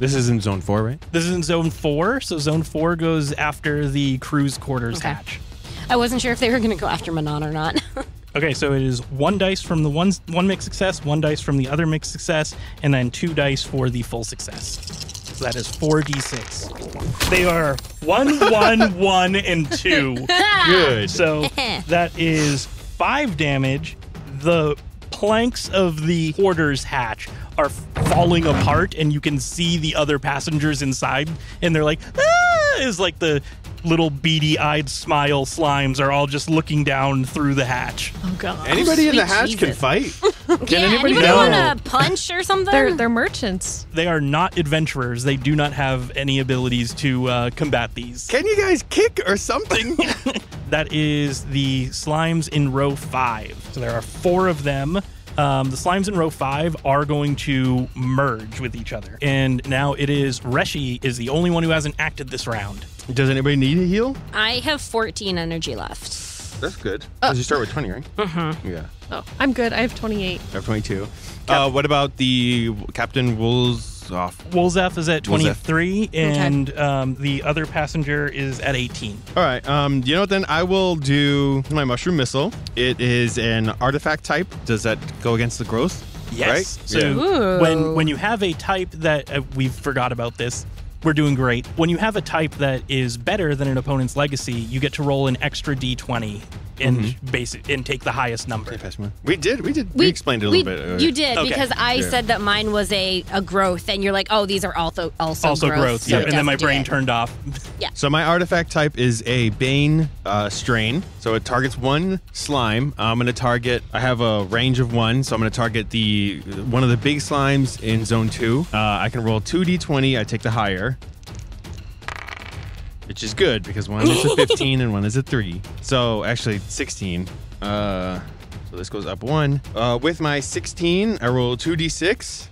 This is in Zone 4, right? This is in Zone 4, so Zone 4 goes after the crew's quarters hatch. I wasn't sure if they were going to go after Manon or not. Okay, so it is 1 dice from the one mixed success, 1 dice from the other mixed success, and then 2 dice for the full success. So that is 4d6. They are 1, 1, 1, and 2. Good. So that is 5 damage. The planks of the hoarder's hatch are falling apart, and you can see the other passengers inside, and they're like, ah! Is like the little beady-eyed smile slimes are all just looking down through the hatch. Oh, God. Anybody in the sweet hatch can Jesus. fight. Yeah, anybody anybody know? want to punch or something? They're merchants. They are not adventurers. They do not have any abilities to combat these. Can you guys kick or something? That is the slimes in row 5. So there are 4 of them. The slimes in row 5 are going to merge with each other. And now it is Reshi is the only one who hasn't acted this round. Does anybody need a heal? I have 14 energy left. That's good. Because you start with 20, right? Mm-hmm. Yeah. Oh, I'm good. I have 28. I have 22. What about the Captain Woolsoff? Wolzeth is at 23, and the other passenger is at 18. All right. You know what, then? I will do my Mushroom Missile. It is an artifact type. Does that go against the growth? Yes. Right? So when you have a type that, we forgot about this, we're doing great. When you have a type that is better than an opponent's legacy, you get to roll an extra d20 and and take the highest number. We did. We explained it a little bit. You did, because I said that mine was a growth, and you're like, oh, these are also growth. So and then my brain turned off. Yeah. So my artifact type is a Bane Strain. So it targets one slime. I'm going to target, I have a range of 1, so I'm going to target one of the big slimes in zone 2. I can roll 2d20. I take the higher, which is good because one is a 15 and one is a 3. So actually 16. So this goes up 1. With my 16, I roll 2d6.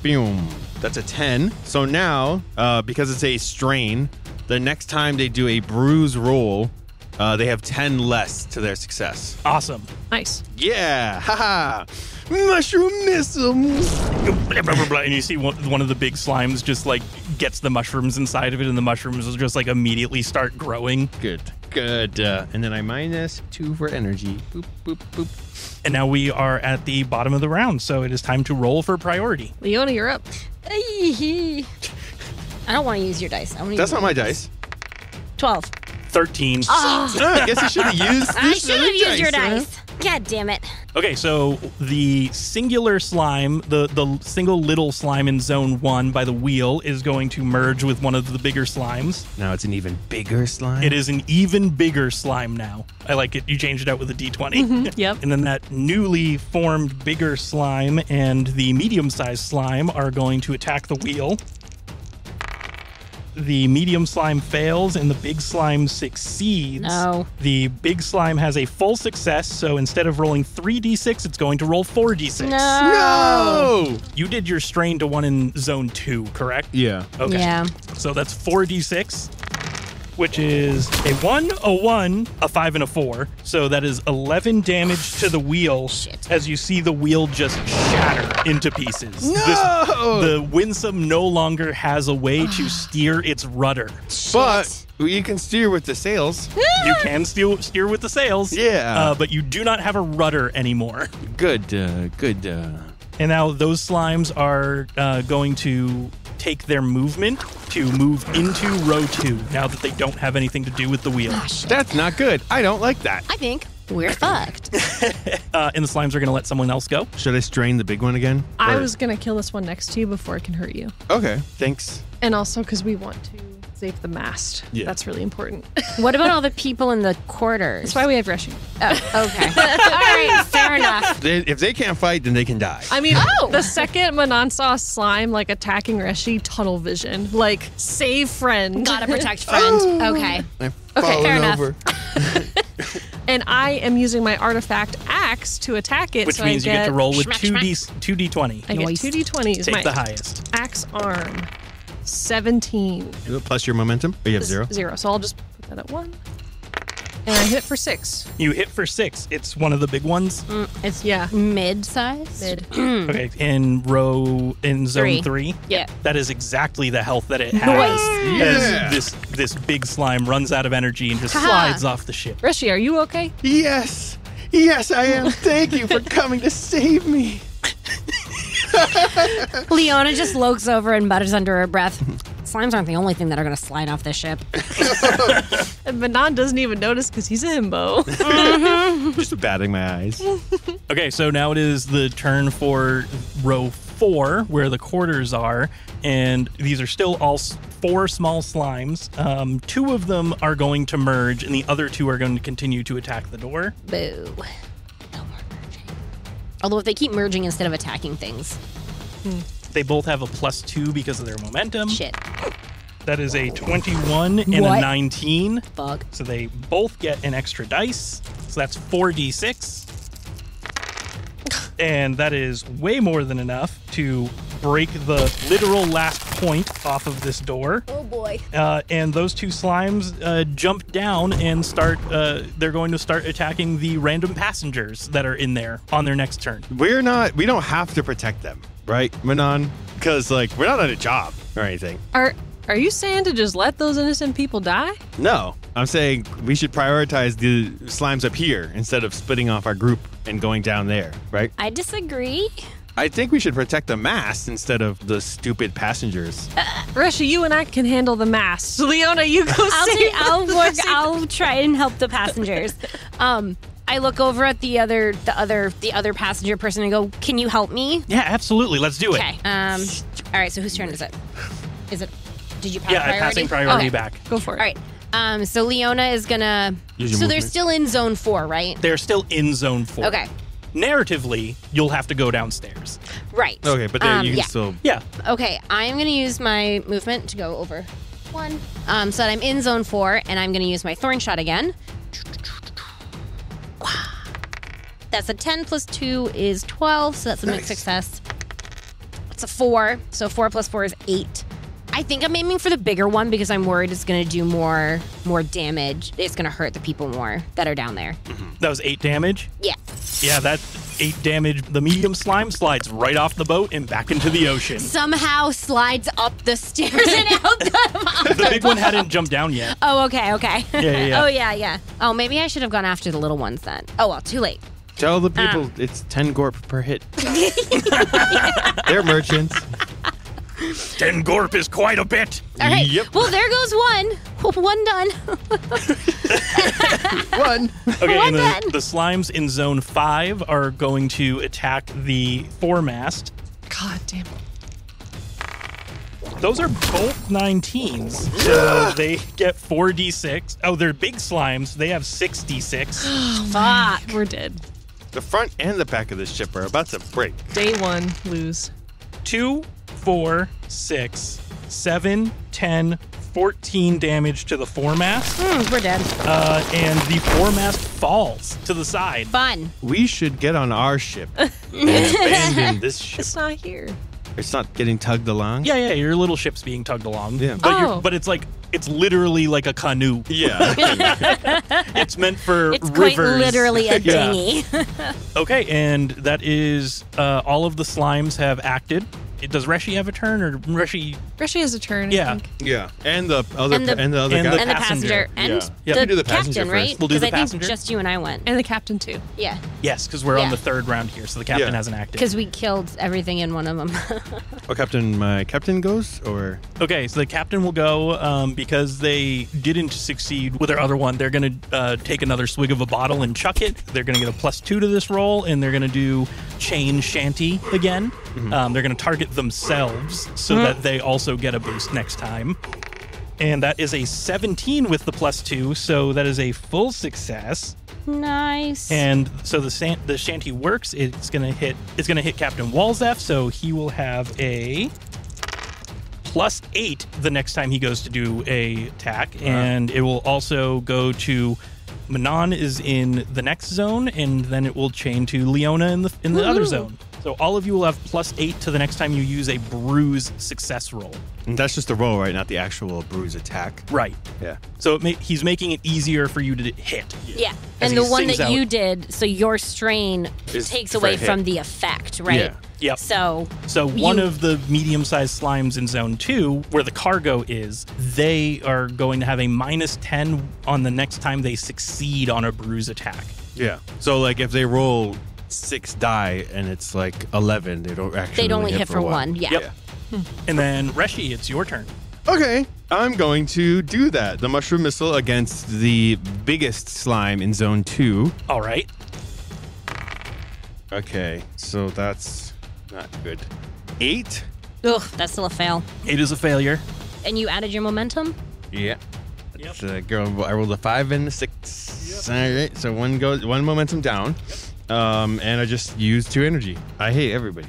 Boom. That's a 10. So now, because it's a strain, the next time they do a bruise roll, they have 10 less to their success. Awesome. Nice. Yeah. Haha. Mushroom Missile. Blah, blah, blah, blah. And you see one of the big slimes just like gets the mushrooms inside of it, and the mushrooms will just like immediately start growing. Good. And then I minus 2 for energy. Boop, boop, boop. And now we are at the bottom of the round, so it is time to roll for priority. Leona, you're up. I don't want to use your dice. That's not my dice. 12. 13. I guess you should have used I should have used your dice. God damn it. Okay, so the singular slime, the single little slime in zone 1 by the wheel is going to merge with one of the bigger slimes. Now it's an even bigger slime. It is an even bigger slime now. I like it. You changed it out with a d20. Yep. And then that newly formed bigger slime and the medium-sized slime are going to attack the wheel. The medium slime fails and the big slime succeeds. No. The big slime has a full success, so instead of rolling 3d6, it's going to roll 4d6. No! You did your strain to one in zone 2, correct? Yeah. Okay. Yeah. So that's 4d6, which is a 1, a 1, a 5, and a 4. So that is 11 damage to the wheel as you see the wheel just shatter into pieces. No! The Wynsom no longer has a way to steer its rudder. But you can steer with the sails. You can steer with the sails. Yeah. But you do not have a rudder anymore. Good. And now those slimes are going to take their movement to move into row 2 now that they don't have anything to do with the wheel. That's not good. I don't like that. I think we're fucked. And the slimes are going to let someone else go. Should I strain the big one again? I Or- was going to kill this one next to you before it can hurt you. Okay, thanks. And also because we want to save the mast. Yeah. That's really important. What about all the people in the quarters? That's why we have Reshi. Oh, okay. All right, fair enough. If they can't fight, then they can die. I mean, the second Manon saw slime like attacking Reshi, tunnel vision. Like, save friend. Gotta protect friend. Okay. I'm Okay, falling fair enough. over. And I am using my artifact axe to attack it. Which so means I you get to roll with Smack, 2d20. I get Nice. 2d20s. Take My the highest. axe arm. 17. Plus your momentum. Oh, you have 0. 0. So I'll just put that at 1. And I hit for 6. You hit for 6. It's one of the big ones. It's Yeah. mid-size. Mid. Okay, in zone 3. Yeah. That is exactly the health that it has. Nice. Yeah. As this big slime runs out of energy and just slides off the ship. Reshi, are you okay? Yes, I am. Thank you for coming to save me. Leona just looks over and mutters under her breath. Slimes aren't the only thing that are going to slide off this ship. And Manon doesn't even notice because he's a himbo. Just batting my eyes. Okay, so now it is the turn for row 4, where the quarters are, and these are still all 4 small slimes. 2 of them are going to merge, and the other 2 are going to continue to attack the door. Boo. No more merging. Although if they keep merging instead of attacking things. They both have a +2 because of their momentum. Shit. That is a 21 and What? a 19. Fuck. So they both get an extra dice. So that's 4d6. And that is way more than enough to break the literal last point off of this door. Oh boy. And those two slimes jump down and they're going to start attacking the random passengers that are in there on their next turn. We don't have to protect them, right, Manon? Because, like, we're not on a job or anything. Are you saying to just let those innocent people die? No, I'm saying we should prioritize the slimes up here instead of splitting off our group and going down there, right? I disagree. I think we should protect the mast instead of the stupid passengers. Reshi, you and I can handle the mast. Leona, you go save I'll try and help the passengers. I look over at the other passenger person and go, "Can you help me?" Yeah, absolutely. Let's do it. Okay. All right. So whose turn is it? Is it? Did you pass Yeah, priority? passing priority Okay. back. Go for it. All right. So Leona is gonna. Use your So they're movement. still in zone 4, right? They're still in zone 4. Okay. Narratively, you'll have to go downstairs. Right. Okay, but there you can yeah. still... Yeah. Okay. I'm gonna use my movement to go over 1. So that I'm in zone 4, and I'm gonna use my thorn shot again. That's a 10 plus 2 is 12, so that's a mixed success. It's a 4, so 4 plus 4 is 8. I think I'm aiming for the bigger one because I'm worried it's going to do more damage. It's going to hurt the people more that are down there. That was 8 damage. Yeah. Yeah, that's 8 damage. The medium slime slides right off the boat and back into the ocean. Somehow slides up the stairs and out The big one hadn't jumped down yet. Oh, okay. Yeah. Oh, yeah. Oh, maybe I should have gone after the little ones then. Oh, well, too late. Tell the people it's 10 gorp per hit. They're merchants. 10 gorp is quite a bit. All right. Yep. Well, there goes one. One done. One. Okay, Well and done. the slimes in zone 5 are going to attack the foremast. God damn it. Those are both 19s, so they get 4d6. Oh, they're big slimes. They have 6d6. Fuck. We're dead. The front and the back of this ship are about to break. Day 1, lose. 2, 4, 6, 7, 10, 14 damage to the foremast, We're dead. and the foremast falls to the side. Fun. We should get on our ship and abandon this ship. It's not here. It's not getting tugged along. Yeah, your little ship's being tugged along. Yeah. But, Oh. but it's literally like a canoe. Yeah. It's meant for It's quite rivers. literally a Yeah. dinghy. Okay, and that is all of the slimes have acted. Does Reshi have a turn, or Reshi? Reshi has a turn, Yeah. I think. Yeah. And the other And the- and the other and guy. the And the passenger. passenger. And Yeah. Yeah. the We do the passenger captain, first. right? We'll do the I think passenger. just you and I went. And the captain, too. Yeah. Yes, because we're on Yeah. the 3rd round here, so the captain Yeah. hasn't acted. Because we killed everything in one of them. My captain goes, or Okay, so the captain will go because they didn't succeed with their other one. They're going to take another swig of a bottle and chuck it. They're going to get a +2 to this roll, and they're going to do chain shanty again. They're going to target themselves so that they also get a boost next time. And that is a 17 with the +2, so that is a full success. Nice. And so the shanty works. It's gonna hit Captain Walzef, so he will have a +8 the next time he goes to do a attack, and it will also go to Manon is in the next zone, and then it will chain to Leona in the other zone. So all of you will have +8 to the next time you use a bruise success roll. and that's just the roll, right? Not the actual bruise attack. Right. Yeah. So he's making it easier for you to hit. yeah. As And the he one sings that out. you did, so your strain Is takes for away a hit. from the effect, right? Yeah. Yep. So one you- of the medium-sized slimes in Zone 2, where the cargo is, they are going to have a -10 on the next time they succeed on a bruise attack. Yeah. So like if they roll 6 die and it's like 11, they don't actually they'd only hit for one. Yeah. Yep. And then, Reshi, it's your turn. Okay, I'm going to do that. The mushroom missile against the biggest slime in Zone 2. All right. Okay, so that's not good. 8? Ugh, that's still a fail. It is a failure. And you added your momentum? Yeah. That's, I rolled a 5 and a 6. All right, so one momentum down. And I just used 2 energy. I hate everybody.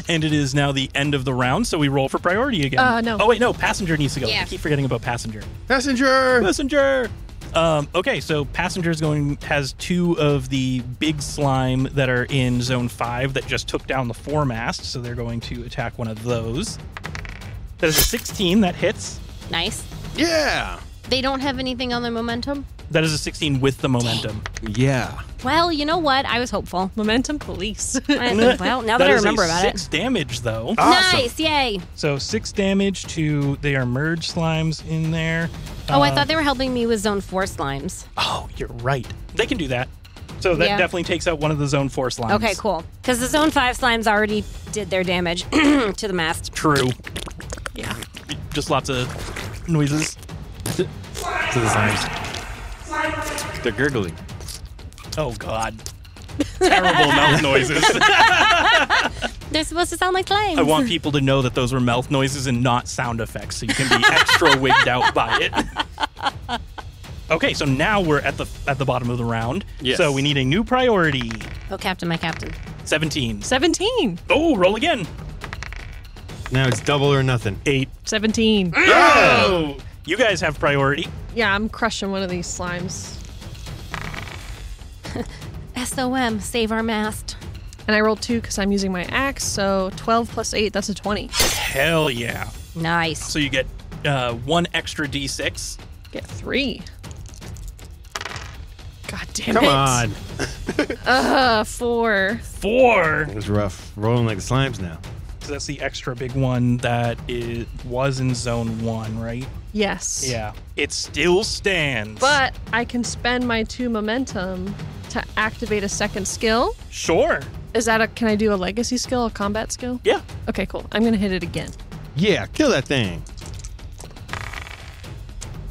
And it is now the end of the round, so we roll for priority again. No. Oh, wait, no. Passenger needs to go. Yeah. I keep forgetting about Passenger. Passenger! Passenger! Okay, so Passenger's has 2 of the big slime that are in Zone 5 that just took down the foremast, so they're going to attack one of those. That is a 16, that hits. Nice. Yeah. They don't have anything on their momentum? That is a 16 with the momentum. Yeah. Well, you know what? I was hopeful. Momentum police. Well, now that I remember about it. 6 damage, though. Awesome. Nice, yay. So 6 damage to, they are merge slimes in there. Oh, I thought they were helping me with Zone 4 slimes. Oh, you're right. They can do that. So that Yeah. definitely takes out one of the Zone 4 slimes. Okay, cool. Because the Zone 5 slimes already did their damage to the mast. True. Yeah. Just lots of noises. To the slimes. They're gurgling. Oh, God. Terrible mouth noises. They're supposed to sound like slimes. I want people to know that those were mouth noises and not sound effects, so you can be extra wigged out by it. Okay, so now we're at the bottom of the round. Yes. So we need a new priority. Oh, Captain, my Captain. 17. 17. Oh, roll again. Now it's double or nothing. 8. 17. Oh! You guys have priority. Yeah, I'm crushing one of these slimes. SOM, save our mast. And I rolled 2 because I'm using my axe, so 12 plus 8, that's a 20. Hell yeah. Nice. So you get 1 extra D6. Get 3. God damn Come it. on. 4. 4. It was rough. Rolling like the slimes now. So that's the extra big one that was in Zone 1, right? Yes. Yeah. It still stands. But I can spend my 2 momentum to activate a second skill. Sure. Is that can I do a legacy skill, a combat skill? Yeah. Okay, cool. I'm going to hit it again. Yeah, kill that thing.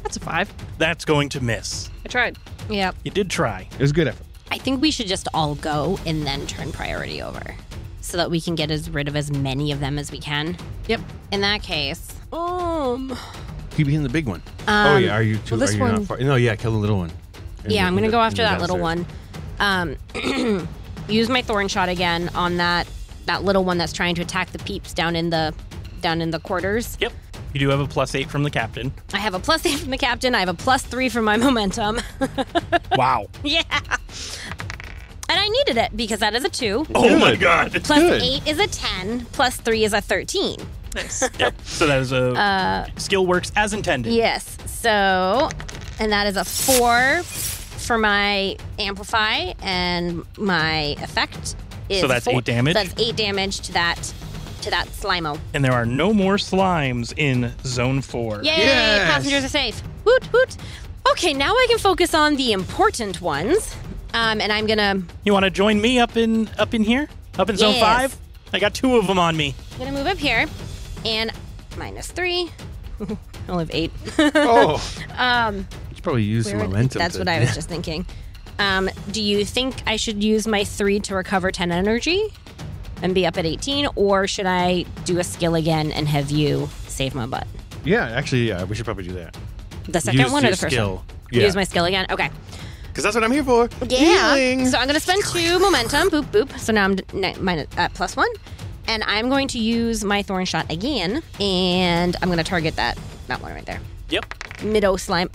That's a 5. That's going to miss. I tried. Yep. You did try. It was good effort. I think we should just all go and then turn priority over so that we can get rid of as many of them as we can. Yep. In that case, Keep hitting the big one. Oh, yeah. Are you too? well, this are you one- not far? No, yeah, kill the little one. yeah, I'm going to go after that little downstairs. one. Use my thorn shot again on that little one that's trying to attack the peeps down in the quarters. Yep. You do have a +8 from the captain. I have a +8 from the captain. I have a +3 from my momentum. Wow. Yeah. And I needed it because that is a 2. Oh my God. +8 is a 10. +3 is a 13. Nice. Yep. So that is a skill works as intended. Yes. So, and that is a 4 for my amplify, and my effect is So that's 4. 8 damage? That's 8 damage to that slimo. And there are no more slimes in Zone 4. Yay! Yes. Passengers are safe. Woot woot. Okay, now I can focus on the important ones. And I'm gonna You want to join me up in here? Up in Zone Yes. 5? I got 2 of them on me. move up here, and -3. I only have 8. Oh. You should probably use some momentum. That's what I was just thinking. Do you think I should use my 3 to recover 10 energy and be up at 18, or should I do a skill again and have you save my butt? Yeah, actually, yeah, we should probably do that. The second Use one or your the first skill. one? Yeah. Use my skill again. Okay. Because that's what I'm here for. Yeah. Healing. So I'm going to spend 2 momentum. Boop, boop. So now I'm minus, +1. And I'm going to use my thorn shot again. And I'm going to target that one right there. Yep. Middo slime.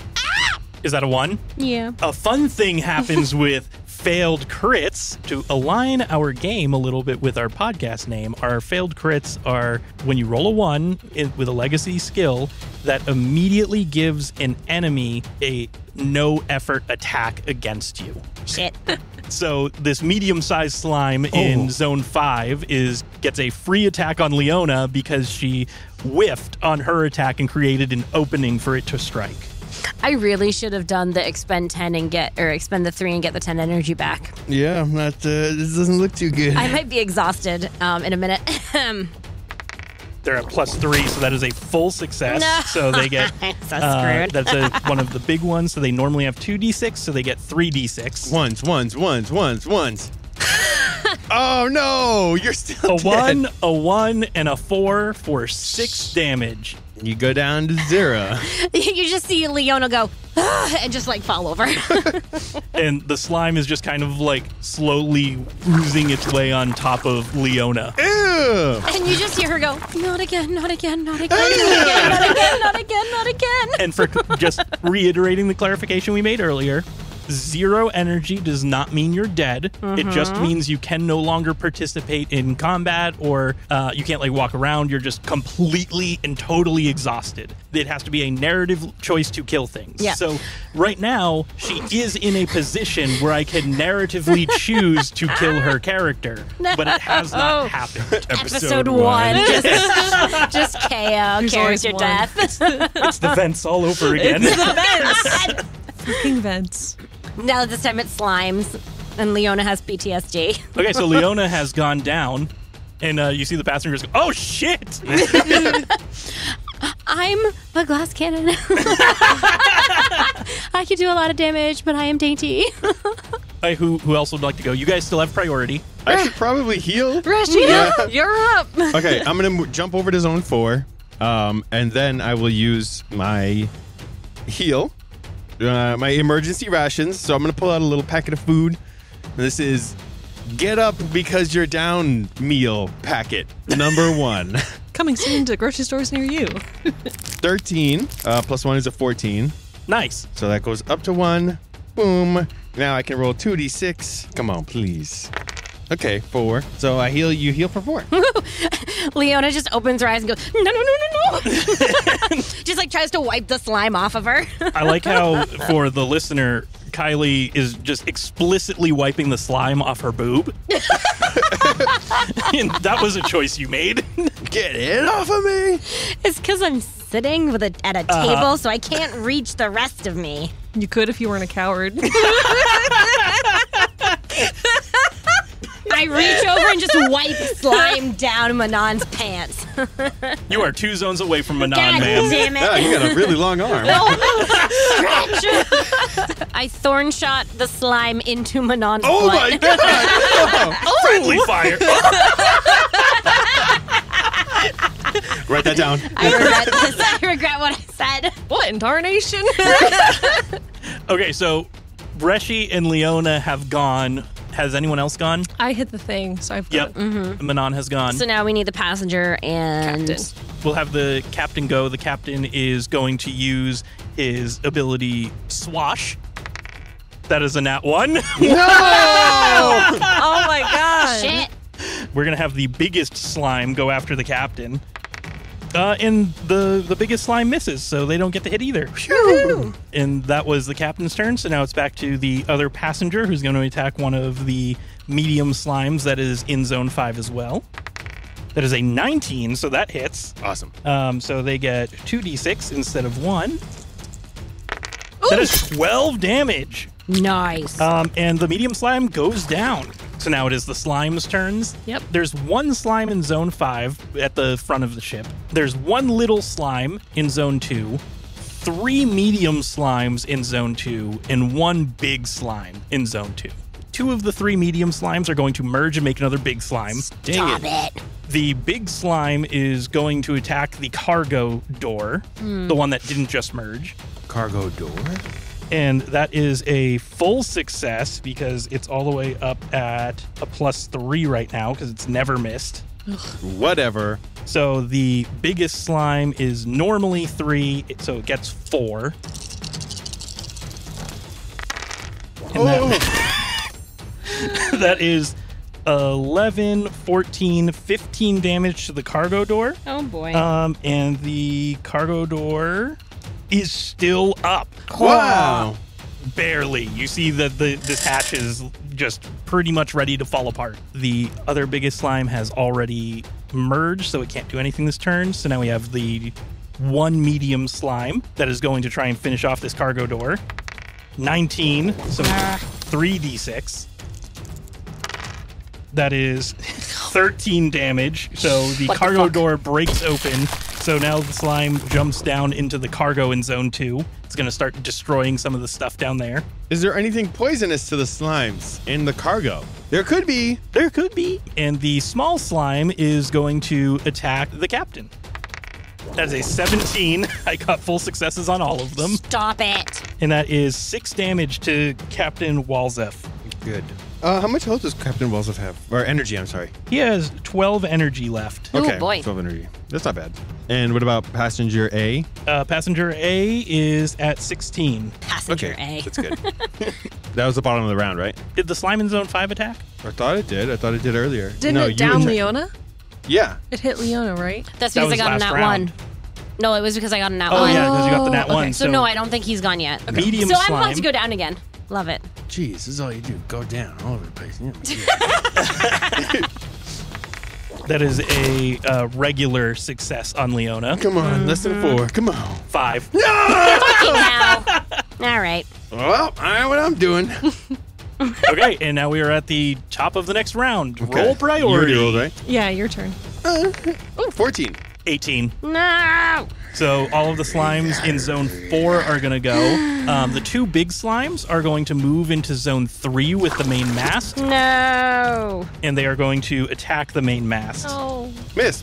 Is that a 1? Yeah. A fun thing happens with failed crits. To align our game a little bit with our podcast name, our failed crits are when you roll a 1 with a legacy skill that immediately gives an enemy a no effort attack against you. Shit. So this medium-sized slime in Zone 5 gets a free attack on Leona because she whiffed on her attack and created an opening for it to strike. I really should have done the expend 10 and expend the 3 and get the 10 energy back. Yeah, I'm not. This doesn't look too good. I might be exhausted in a minute. They're at +3, so that is a full success. No. So they get I'm so screwed. that's one of the big ones. So they normally have 2d6, so they get 3d6. Ones. Oh no, you're still A dead. 1, a 1, and a 4 for 6 damage. You go down to 0. You just see Leona go, and just like fall over. And the slime is just kind of like slowly oozing its way on top of Leona. Ew! And you just hear her go, not again, not again, not again, not again, not again, not again, not again. And for just reiterating the clarification we made earlier, 0 energy does not mean you're dead. It just means you can no longer participate in combat, or you can't like walk around. You're just completely and totally exhausted. It has to be a narrative choice to kill things. Yeah. So right now, she is in a position where I can narratively choose to kill her character, but it has not happened. Episode 1. Just KO, There's always character one. death. It's the vents all over again. It's the vents. Fucking vents. Now this time it's slimes, and Leona has PTSD. Okay, so Leona has gone down, and you see the passengers go, oh shit! I'm a glass cannon. I can do a lot of damage, but I am dainty. Who else would like to go? You guys still have priority. I should probably heal. Reshi, Yeah. You're up. Okay, I'm going to jump over to zone 4, and then I will use my heal, my emergency rations. So I'm going to pull out a little packet of food. This is get up because you're down meal packet number 1. Coming soon to grocery stores near you. 13 plus 1 is a 14. Nice. So that goes up to 1. Boom. Now I can roll 2d6. Come on, please. Okay, 4. So I heal. You heal for 4. Leona just opens her eyes and goes, no, no, no, no, no. Just like tries to wipe the slime off of her. I like how, for the listener, Kylie is just explicitly wiping the slime off her boob. And that was a choice you made. Get it off of me. It's because I'm sitting at a table, so I can't reach the rest of me. You could if you weren't a coward. I reach over and just wipe slime down Manon's pants. You are 2 zones away from Manon, God man. damn Ah, it. you got a really long arm. I thorn shot the slime into Manon's Oh blood. my god! Friendly fire. Write that down. I regret this. I regret what I said. What in tarnation? Okay, so Reshi and Leona have gone. Has anyone else gone? I hit the thing, so I've got Yep. Manon has gone. So now we need the passenger and... Captain. We'll have the captain go. The captain is going to use his ability Swash. That is a nat 1. No! Oh my god. Shit. We're going to have the biggest slime go after the captain. And the biggest slime misses, so they don't get to hit either. And that was the captain's turn, so now it's back to the other passenger who's going to attack one of the medium slimes that is in zone 5 as well. That is a 19, so that hits. Awesome. So they get 2d6 instead of 1. That is 12 damage. Nice. And the medium slime goes down. So now it is the slime's turns. Yep. There's 1 slime in zone 5 at the front of the ship. There's 1 little slime in zone 2, 3 medium slimes in zone 2, and 1 big slime in zone 2. 2 of the 3 medium slimes are going to merge and make another big slime. Stop it. The big slime is going to attack the cargo door, the one that didn't just merge. Cargo door? And that is a full success because it's all the way up at a +3 right now because it's never missed. Whatever. So the biggest slime is normally 3, so it gets 4. And that is 11, 14, 15 damage to the cargo door. Oh, boy. And the cargo door is still up. Wow. Barely. You see that this hatch is just pretty much ready to fall apart. The other biggest slime has already merged, so it can't do anything this turn. So now we have the 1 medium slime that is going to try and finish off this cargo door. 19, so 3d6. That is 13 damage. So the What the cargo fuck? door breaks open. So now the slime jumps down into the cargo in zone 2. It's going to start destroying some of the stuff down there. Is there anything poisonous to the slimes in the cargo? There could be. There could be. And the small slime is going to attack the captain. That is a 17. I got full successes on all of them. Stop it. And that is 6 damage to Captain Walzef. Good. How much health does Captain Walzef have? Or energy, I'm sorry. He has 12 energy left. Ooh, Okay, boy. 12 energy. That's not bad. And what about Passenger A? Passenger A is at 16. Passenger A. That's good. That was the bottom of the round, right? Did the slime in zone 5 attack? I thought it did. I thought it did earlier. Didn't no, it you down attacked- Leona? Yeah. It hit Leona, right? That's That because I was got a last nat round. 1. No, it was because I got a nat Oh, 1. yeah, because you got the nat okay. 1. So no, I don't think he's gone yet. Medium so I'm slime. about to go down again. Love it. Jeez, this is all you do. Go down all over the place. Yeah. That is a regular success on Leona. Come on, less than 4. Come on. 5. Fucking hell. All right. Well, I know what I'm doing. Okay, and now we are at the top of the next round. Okay. Roll priority. You already rolled, right? Yeah, your turn. 14. 18. No. So all of the slimes in zone 4 are going to go. The 2 big slimes are going to move into zone 3 with the main mast, No. and they are going to attack the main mast. Oh. Miss.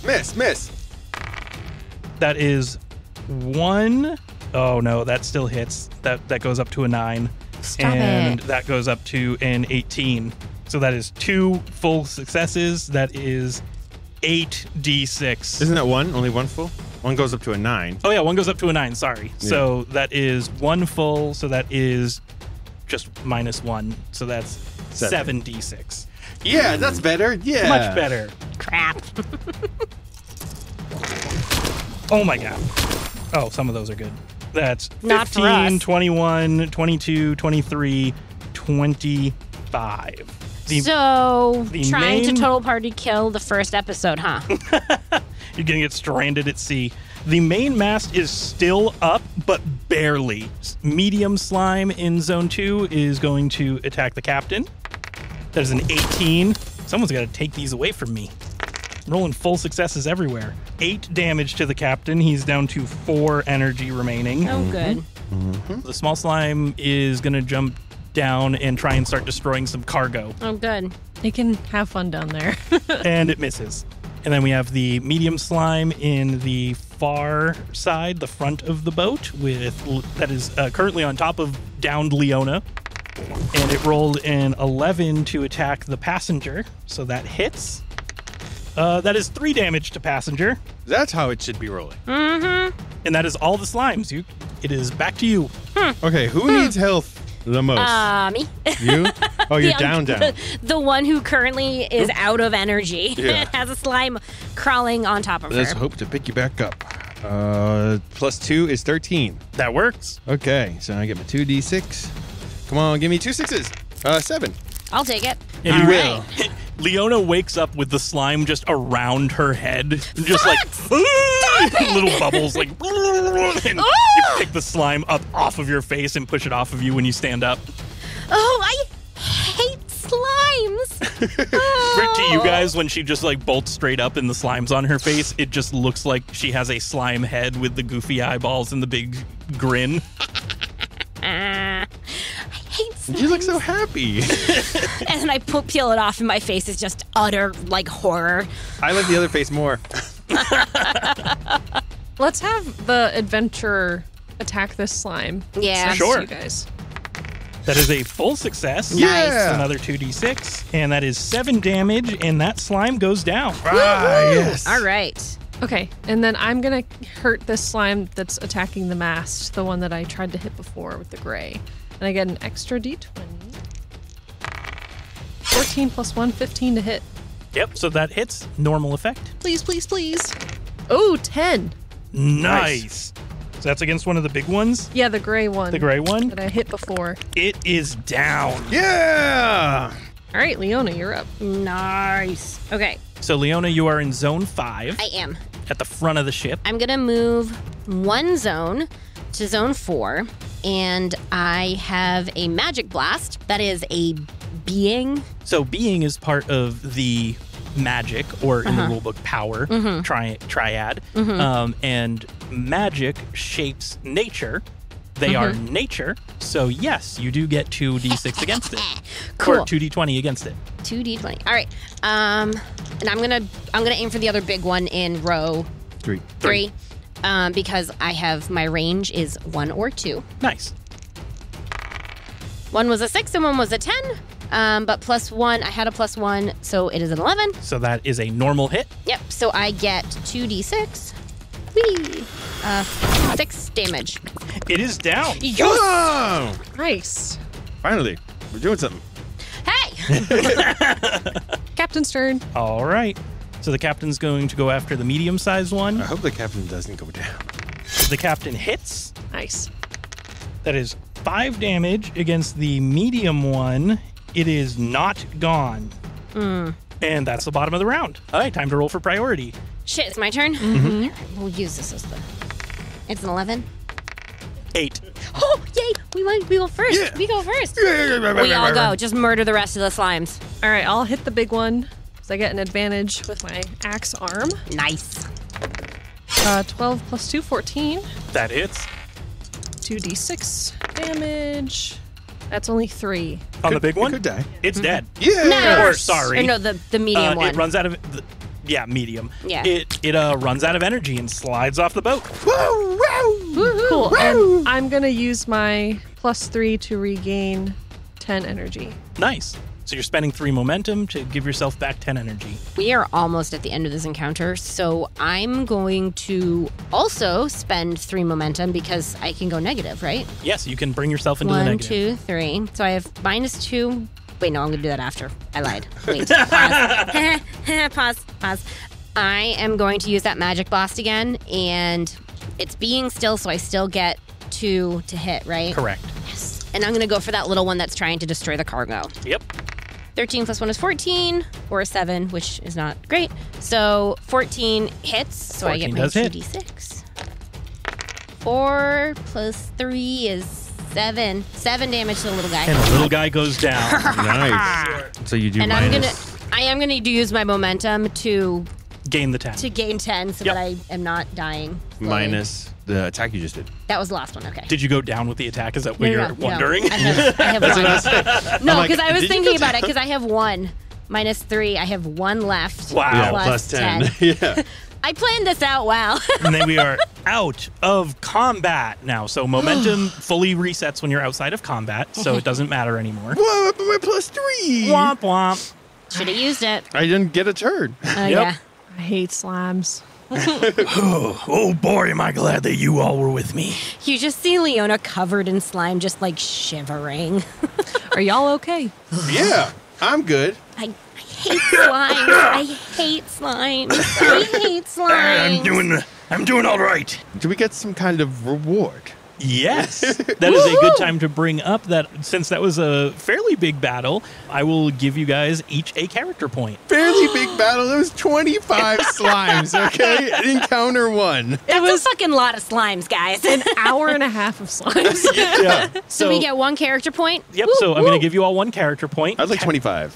That is 1. Oh no, that still hits. That goes up to a 9. Stop and it. that goes up to an 18. So that is 2 full successes. That is 8d6. Isn't that 1? Only 1 full? 1 goes up to a 9. Oh yeah, 1 goes up to a 9, sorry. Yeah. So that is 1 full, so that is just -1. So that's 7d6. Yeah, that's better. Yeah. Much better. Crap. Oh my god. Oh, some of those are good. That's Not for 15, us. 21, 22, 23, 25. So, the trying to main- total party kill the first episode, huh? You're going to get stranded at sea. The main mast is still up, but barely. Medium slime in zone 2 is going to attack the captain. That is an 18. Someone's got to take these away from me. Rolling full successes everywhere. 8 damage to the captain. He's down to 4 energy remaining. Oh, good. The small slime is going to jump down and try and start destroying some cargo. Oh, good. They can have fun down there. And it misses. And then we have the medium slime in the far side, the front of the boat, that is currently on top of downed Leona. And it rolled an 11 to attack the passenger, so that hits. That is 3 damage to passenger, That's how it should be rolling. and that is all the slimes. It is back to you. Okay, who needs health the most? Me. You? Oh, you're The- down. The one who currently is out of energy Yeah. has a slime crawling on top of Let's her. hope to pick you back up. +2 is 13. That works. Okay, so I get my 2d6. Come on, give me 2 6s. 7. I'll take it. And All you right. will. Leona wakes up with the slime just around her head, just like little bubbles, like, and you pick the slime up off of your face and push it off of you when you stand up. Oh, I hate slimes. To you guys, when she just like bolts straight up and the slime's on her face, it just looks like she has a slime head with the goofy eyeballs and the big grin. I hate slimes. You look so happy. And then I peel it off, and my face is just utter like horror. I like the other face more. Let's have the adventurer attack this slime. Yeah. Since Sure. You guys. That is a full success. Yeah. Another 2d6, and that is 7 damage, and that slime goes down. Yes. All right. Okay, and then I'm gonna hurt this slime that's attacking the mast, the one that I tried to hit before with the gray. And I get an extra d20. 14 plus 1, 15 to hit. Yep, so that hits. Normal effect. Please, please, please. Oh, 10. Nice. So that's against one of the big ones, Yeah, the gray one. the gray one. That I hit before. It is down. Yeah. All right, Leona, you're up. Nice. Okay, So, Leona, you are in zone 5 I am. at the front of the ship. I'm going to move one zone to zone 4, and I have a magic blast that is a being. So, being is part of the magic, or in the rulebook, power triad. And magic shapes nature. They are nature. So, yes, you do get 2d6 against it. Cool. Or 2d20 against it. 2d20. All right. And I'm gonna aim for the other big one in row 3. 3. because I have my range is 1 or 2. Nice. One was a 6 and one was a 10. But +1, I had a +1, so it is an 11. So that is a normal hit. Yep, so I get 2d6. Whee! 6 damage. It is down. Whoa! Nice. Finally, we're doing something. Hey! Captain's turn. All right. So the captain's going to go after the medium-sized one. I hope the captain doesn't go down. The captain hits. Nice. That is 5 damage against the medium one. It is not gone. And that's the bottom of the round. All right, time to roll for priority. Shit, it's my turn? Mm-hmm. We'll use this as the... It's an 11. 8. Oh, yay! We go first. Yeah. We go first. We all go. Just murder the rest of the slimes. All right, I'll hit the big one because I get an advantage with my axe arm. Nice. 12 plus 2, 14. That hits. 2d6 damage. That's only 3. On the big one? Could die. It's dead. Yeah. No. Or sorry. Or no, the medium one. It runs out of... medium. Yeah. It runs out of energy and slides off the boat. Woo! Woo! Cool. And I'm going to use my +3 to regain 10 energy. Nice. So you're spending 3 momentum to give yourself back 10 energy. We are almost at the end of this encounter, so I'm going to also spend 3 momentum because I can go negative, right? Yes, you can bring yourself into the 1, negative. 2, 3. So I have -2. Wait, no, I'm going to do that after. I lied. Wait, pause. Pause. I am going to use that magic blast again, and it's being still, so I still get 2 to hit, right? Correct. Yes. And I'm going to go for that little one that's trying to destroy the cargo. Yep. 13 plus 1 is 14, or a 7, which is not great. So 14 hits, so I get 14 my does hit. 2d6. 4 plus 3 is 7. 7 damage to the little guy. And the little guy goes down. Nice. So you do And minus. I am gonna use my momentum to Gain the 10. gain 10 so Yep. that I am not dying. slowly. Minus the attack you just did. That was the last one, okay. Did you go down with the attack? Is that what No, you're no. wondering? I have one. No, I'm like, because I was did you thinking go about it, because I have 1. -3, I have 1 left. Wow. Yeah, Plus plus 10. Yeah. I planned this out well. And then we are out of combat now. So momentum fully resets when you're outside of combat, so it doesn't matter anymore. Whoa, but we're +3. Womp womp. Should have used it. I didn't get a turn. Yeah. I hate slimes. Oh boy, am I glad that you all were with me. You just see Leona covered in slime, just like shivering. Are y'all okay? Yeah, I'm good. I hate slimes. I hate slimes. I hate slimes. I'm doing all right. Do we get some kind of reward? Yes, that is a good time to bring up that since that was a fairly big battle, I will give you guys each a character point. Fairly big battle. There was 25 slimes, okay? Encounter 1. That's a fucking lot of slimes, guys. An hour and a half of slimes. Yeah. So we get 1 character point. Yep. So I'm going to give you all 1 character point. I'd like 25.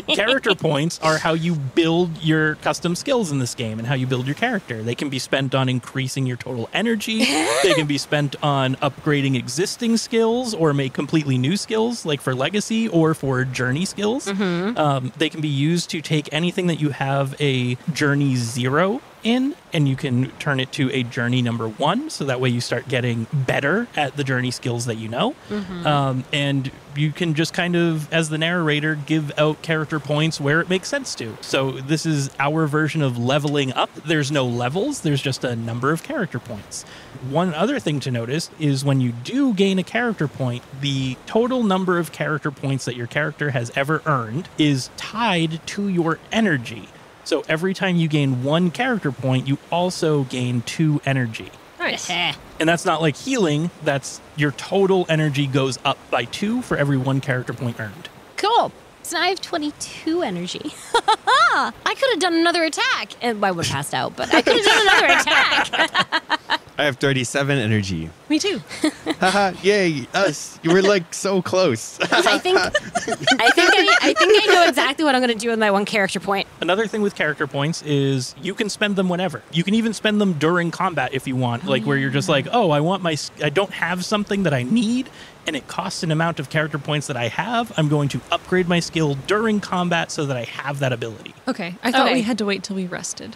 Character points are how you build your custom skills in this game and how you build your character. They can be spent on increasing your total energy. They can be spent on upgrading existing skills or make completely new skills, like for legacy or for journey skills. They can be used to take anything that you have a journey 0 in, and you can turn it to a journey number 1, so that way you start getting better at the journey skills that you know. And you can just kind of, as the narrator, give out character points where it makes sense to. So this is our version of leveling up. There's no levels, there's just a number of character points. One other thing to notice is when you do gain a character point, the total number of character points that your character has ever earned is tied to your energy. So every time you gain 1 character point, you also gain 2 energy. Nice. And that's not like healing, that's your total energy goes up by 2 for every 1 character point earned. Cool. So now I have 22 energy. I could have done another attack. And I would have passed out, but I could have done another attack. I have 37 energy. Me too. Haha, yay, us. You were like so close. I think I know exactly what I'm going to do with my 1 character point. Another thing with character points is you can spend them whenever. You can even spend them during combat if you want, like where you're just like, oh, I don't have something that I need, and it costs an amount of character points that I have. I'm going to upgrade my skill during combat so that I have that ability. Okay. I thought Okay. we had to wait till we rested.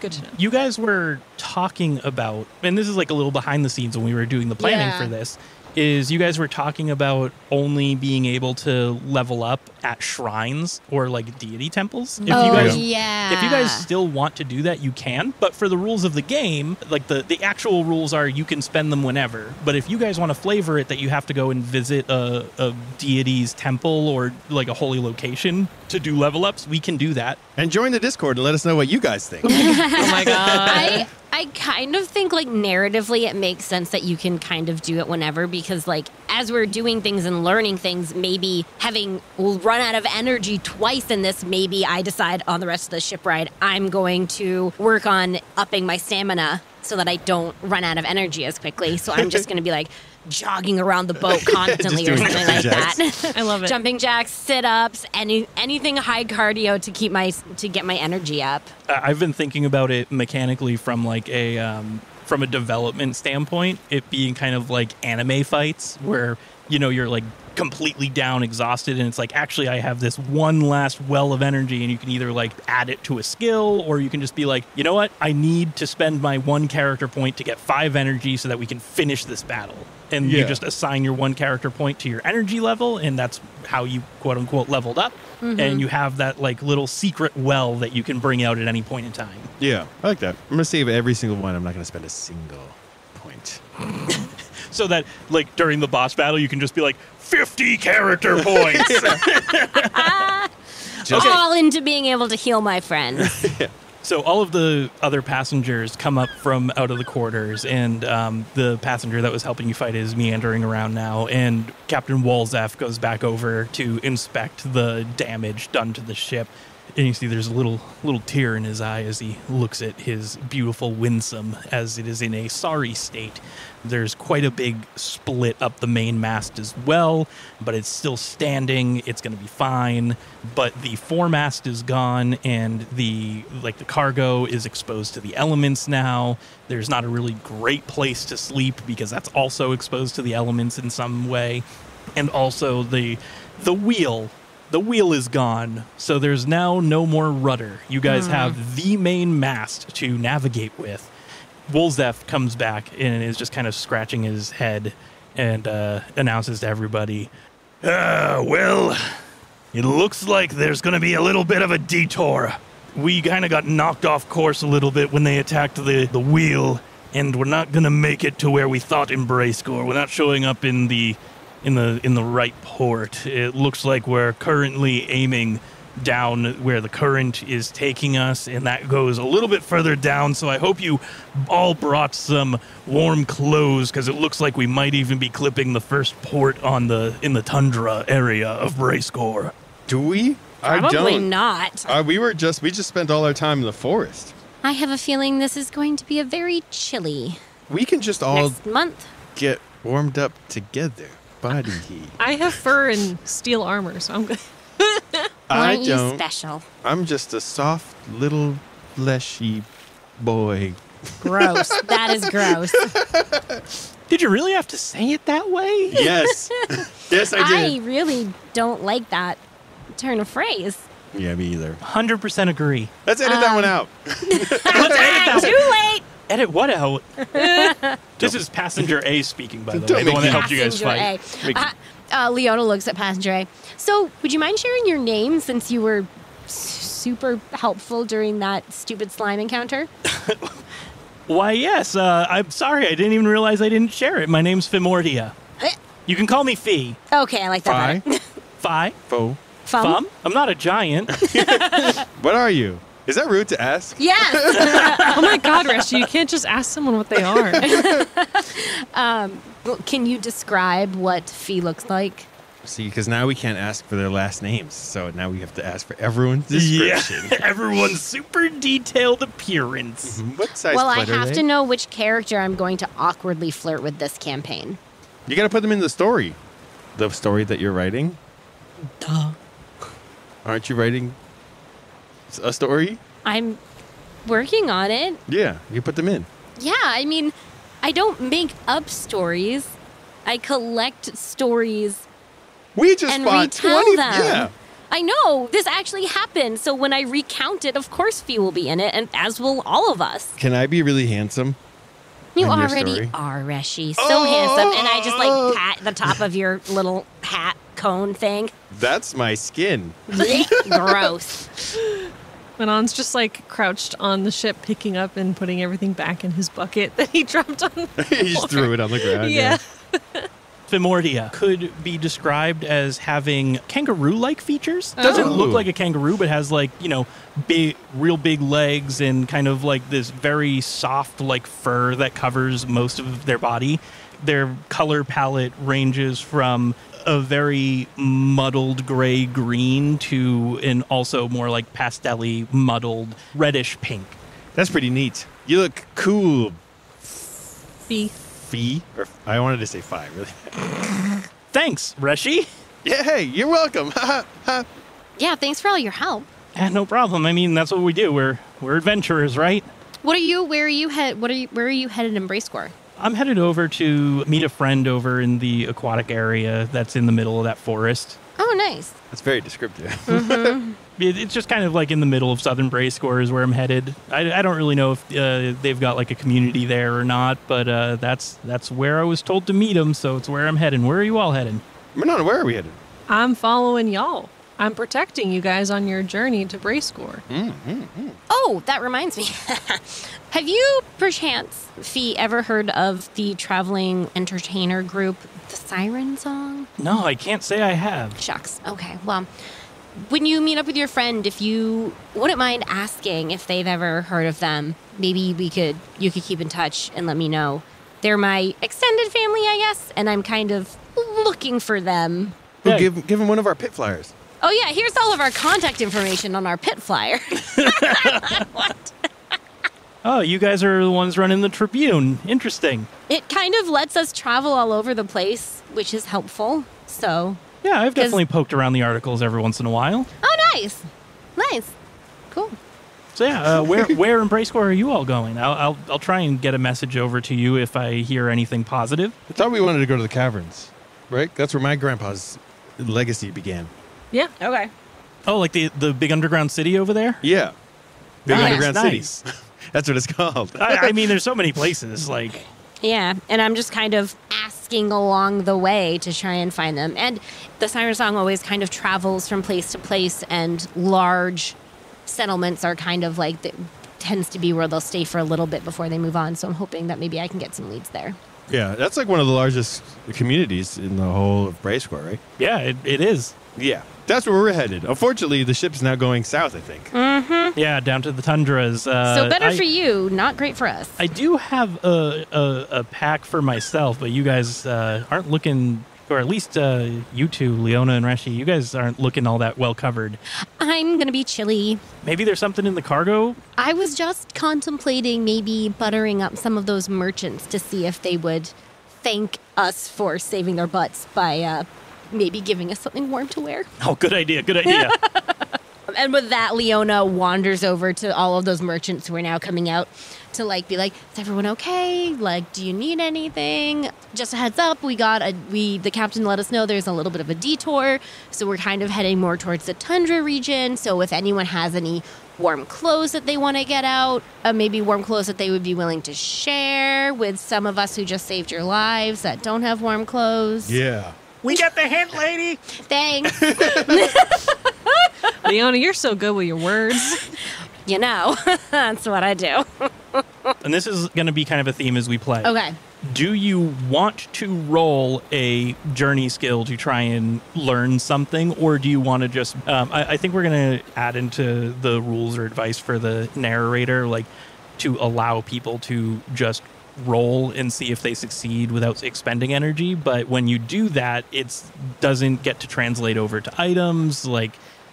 Good to know. You guys were talking about, and this is like a little behind the scenes when we were doing the planning for this, is you guys were talking about only being able to level up at shrines or like deity temples. If you guys still want to do that, you can. But for the rules of the game, like the actual rules are you can spend them whenever. But if you guys want to flavor it that you have to go and visit a deity's temple or like a holy location to do level ups, we can do that. And join the Discord and let us know what you guys think. Oh my god. I kind of think, like, narratively it makes sense that you can kind of do it whenever because, like, as we're doing things and learning things, maybe we'll run out of energy twice in this. Maybe I decide on the rest of the ship ride I'm going to work on upping my stamina so that I don't run out of energy as quickly. So I'm just going to be, like, jogging around the boat constantly or something like that. I love it. Jumping jacks, sit-ups, anything high cardio to get my energy up. I've been thinking about it mechanically from like from a development standpoint, it being kind of like anime fights where, you know, you're like completely down, exhausted, and it's like, actually, I have this one last well of energy, and you can either like add it to a skill, or you can just be like, you know what, I need to spend my 1 character point to get 5 energy so that we can finish this battle. And you just assign your 1 character point to your energy level, and that's how you quote unquote leveled up. Mm-hmm. And you have that like little secret well that you can bring out at any point in time. Yeah, I like that. I'm gonna save every single one. I'm not gonna spend a single point. So that, like, during the boss battle, you can just be like, 50 character points. All into being able to heal my friends. So all of the other passengers come up from out of the quarters, and the passenger that was helping you fight is meandering around now, and Captain Walzef goes back over to inspect the damage done to the ship. And you see there's a little tear in his eye as he looks at his beautiful Wynsom as it is in a sorry state. There's quite a big split up the main mast as well, but it's still standing. It's going to be fine. But the foremast is gone, and the cargo is exposed to the elements now. There's not a really great place to sleep because that's also exposed to the elements in some way. And also the wheel. The wheel is gone, so there's now no more rudder. You guys have the main mast to navigate with. Wolzef comes back and is just kind of scratching his head and announces to everybody, well, it looks like there's going to be a little bit of a detour. We kind of got knocked off course a little bit when they attacked the wheel, and we're not going to make it to where we thought in Breascor. We're not showing up in the right port. It looks like we're currently aiming down where the current is taking us, and that goes a little bit further down, so I hope you all brought some warm clothes, because it looks like we might even be clipping the first port in the tundra area of Breascor. Do we? Probably not. We just spent all our time in the forest. I have a feeling this is going to be a very chilly We can just all next month. get warmed up together. Body heat. I have fur and steel armor, so I'm good. I Aren't don't. you special? I'm just a soft little fleshy boy. Gross. That is gross. Did you really have to say it that way? Yes. Yes, I I did. really don't like that turn of phrase. Yeah, me either. 100% agree. Let's edit that one out. Too late. Edit what out? This is Passenger A speaking, by the Don't way, the make one that me- helped you guys Passenger fight. Leona looks at Passenger A. So, would you mind sharing your name since you were super helpful during that stupid slime encounter? Why, yes. I'm sorry. I didn't even realize I didn't share it. My name's Fimordia. You can call me Fee. Okay, I like that better. Fi? Fo. Fum? I'm not a giant. What are you? Is that rude to ask? Yes! Oh my god, Reshi, you can't just ask someone what they are. Can you describe what Fee looks like? See, because now we can't ask for their last names, so now we have to ask for everyone's description. Yeah. Everyone's super detailed appearance. What size Well, I foot are have they? to know which character I'm going to awkwardly flirt with this campaign. You got to put them in the story. The story that you're writing? Duh. Aren't you writing a story? I'm working on it. Yeah, you put them in. Yeah, I mean, I don't make up stories. I collect stories We just and bought retell 20. them. Yeah. I know. This actually happened. So when I recount it, of course Fee will be in it, and as will all of us. Can I be really handsome? You in your already story? are, Reshi. So handsome. And I just like pat the top of your little hat cone thing. That's my skin. Gross. Manon's just like crouched on the ship, picking up and putting everything back in his bucket that he dropped on the floor. He just threw it on the ground. Yeah. Fimordia could be described as having kangaroo-like features. Doesn't look like a kangaroo, but has like, real big legs and kind of like this very soft like fur that covers most of their body. Their color palette ranges from a very muddled gray-green to an also more like pastel-y, muddled reddish pink. That's pretty neat. You look cool. Fee. Or I wanted to say Fi, really. Thanks, Reshi. Yeah, hey, you're welcome. Yeah, thanks for all your help. No problem. I mean, that's what we do. We're adventurers, right? Where are you headed in Breascor? I'm headed over to meet a friend over in the aquatic area that's in the middle of that forest. Oh, nice. That's very descriptive. Mm-hmm. It's just kind of like in the middle of southern Breascor is where I'm headed. I don't really know if they've got like a community there or not, but that's where I was told to meet them, so it's where I'm heading. Where are you all heading? Manon, where are we headed? I'm following y'all. I'm protecting you guys on your journey to Breascor. Oh, that reminds me. Have you, perchance, Fee, ever heard of the traveling entertainer group, the Siren Song? No, I can't say I have. Shucks. Okay, well, when you meet up with your friend, if you wouldn't mind asking if they've ever heard of them, maybe you could keep in touch and let me know. They're my extended family, I guess, and I'm kind of looking for them. We'll give them one of our pit flyers. Oh, yeah, here's all of our contact information on our pit flyer. What? Oh, you guys are the ones running the Tribune. Interesting. It kind of lets us travel all over the place, which is helpful, so... Yeah, I've definitely poked around the articles every once in a while. Oh, nice. Nice. Cool. So yeah, where in Breascor are you all going? I'll try and get a message over to you if I hear anything positive. I thought we wanted to go to the caverns, right? That's where my grandpa's legacy began. Yeah. Okay. Oh, like the big underground city over there? Yeah. Big Nice, underground nice. cities. That's what it's called. I mean, there's so many places. Like, Yeah, and I'm just kind of asking along the way to try and find them. And the Siren Song always kind of travels from place to place, and large settlements are kind of like, tends to be where they'll stay for a little bit before they move on. So I'm hoping that maybe I can get some leads there. Yeah, that's like one of the largest communities in the whole of Breascor, right? yeah, it is. Yeah. That's where we're headed. Unfortunately, the ship's now going south, I think. Yeah, down to the tundras. So better for you, not great for us. I do have a pack for myself, but you guys aren't looking, or at least you two, Leona and Reshi, you guys aren't looking all that well covered. I'm going to be chilly. Maybe there's something in the cargo? I was just contemplating maybe buttering up some of those merchants to see if they would thank us for saving their butts by maybe giving us something warm to wear. Oh, good idea, good idea. And with that, Leona wanders over to all of those merchants who are now coming out to be like, is everyone okay? Like, do you need anything? Just a heads up, the captain let us know there's a little bit of a detour, so we're kind of heading more towards the tundra region. So if anyone has any warm clothes that they want to get out, maybe warm clothes that they would be willing to share with some of us who just saved your lives that don't have warm clothes. Yeah. We get the hint, lady. Thanks. Leona, you're so good with your words. You know, that's what I do. And this is going to be kind of a theme as we play. Okay. Do you want to roll a journey skill to try and learn something, or do you want to just... I think we're going to add into the rules or advice for the narrator, like, to allow people to just roll and see if they succeed without expending energy. But when you do that, it doesn't get to translate over to items. Like,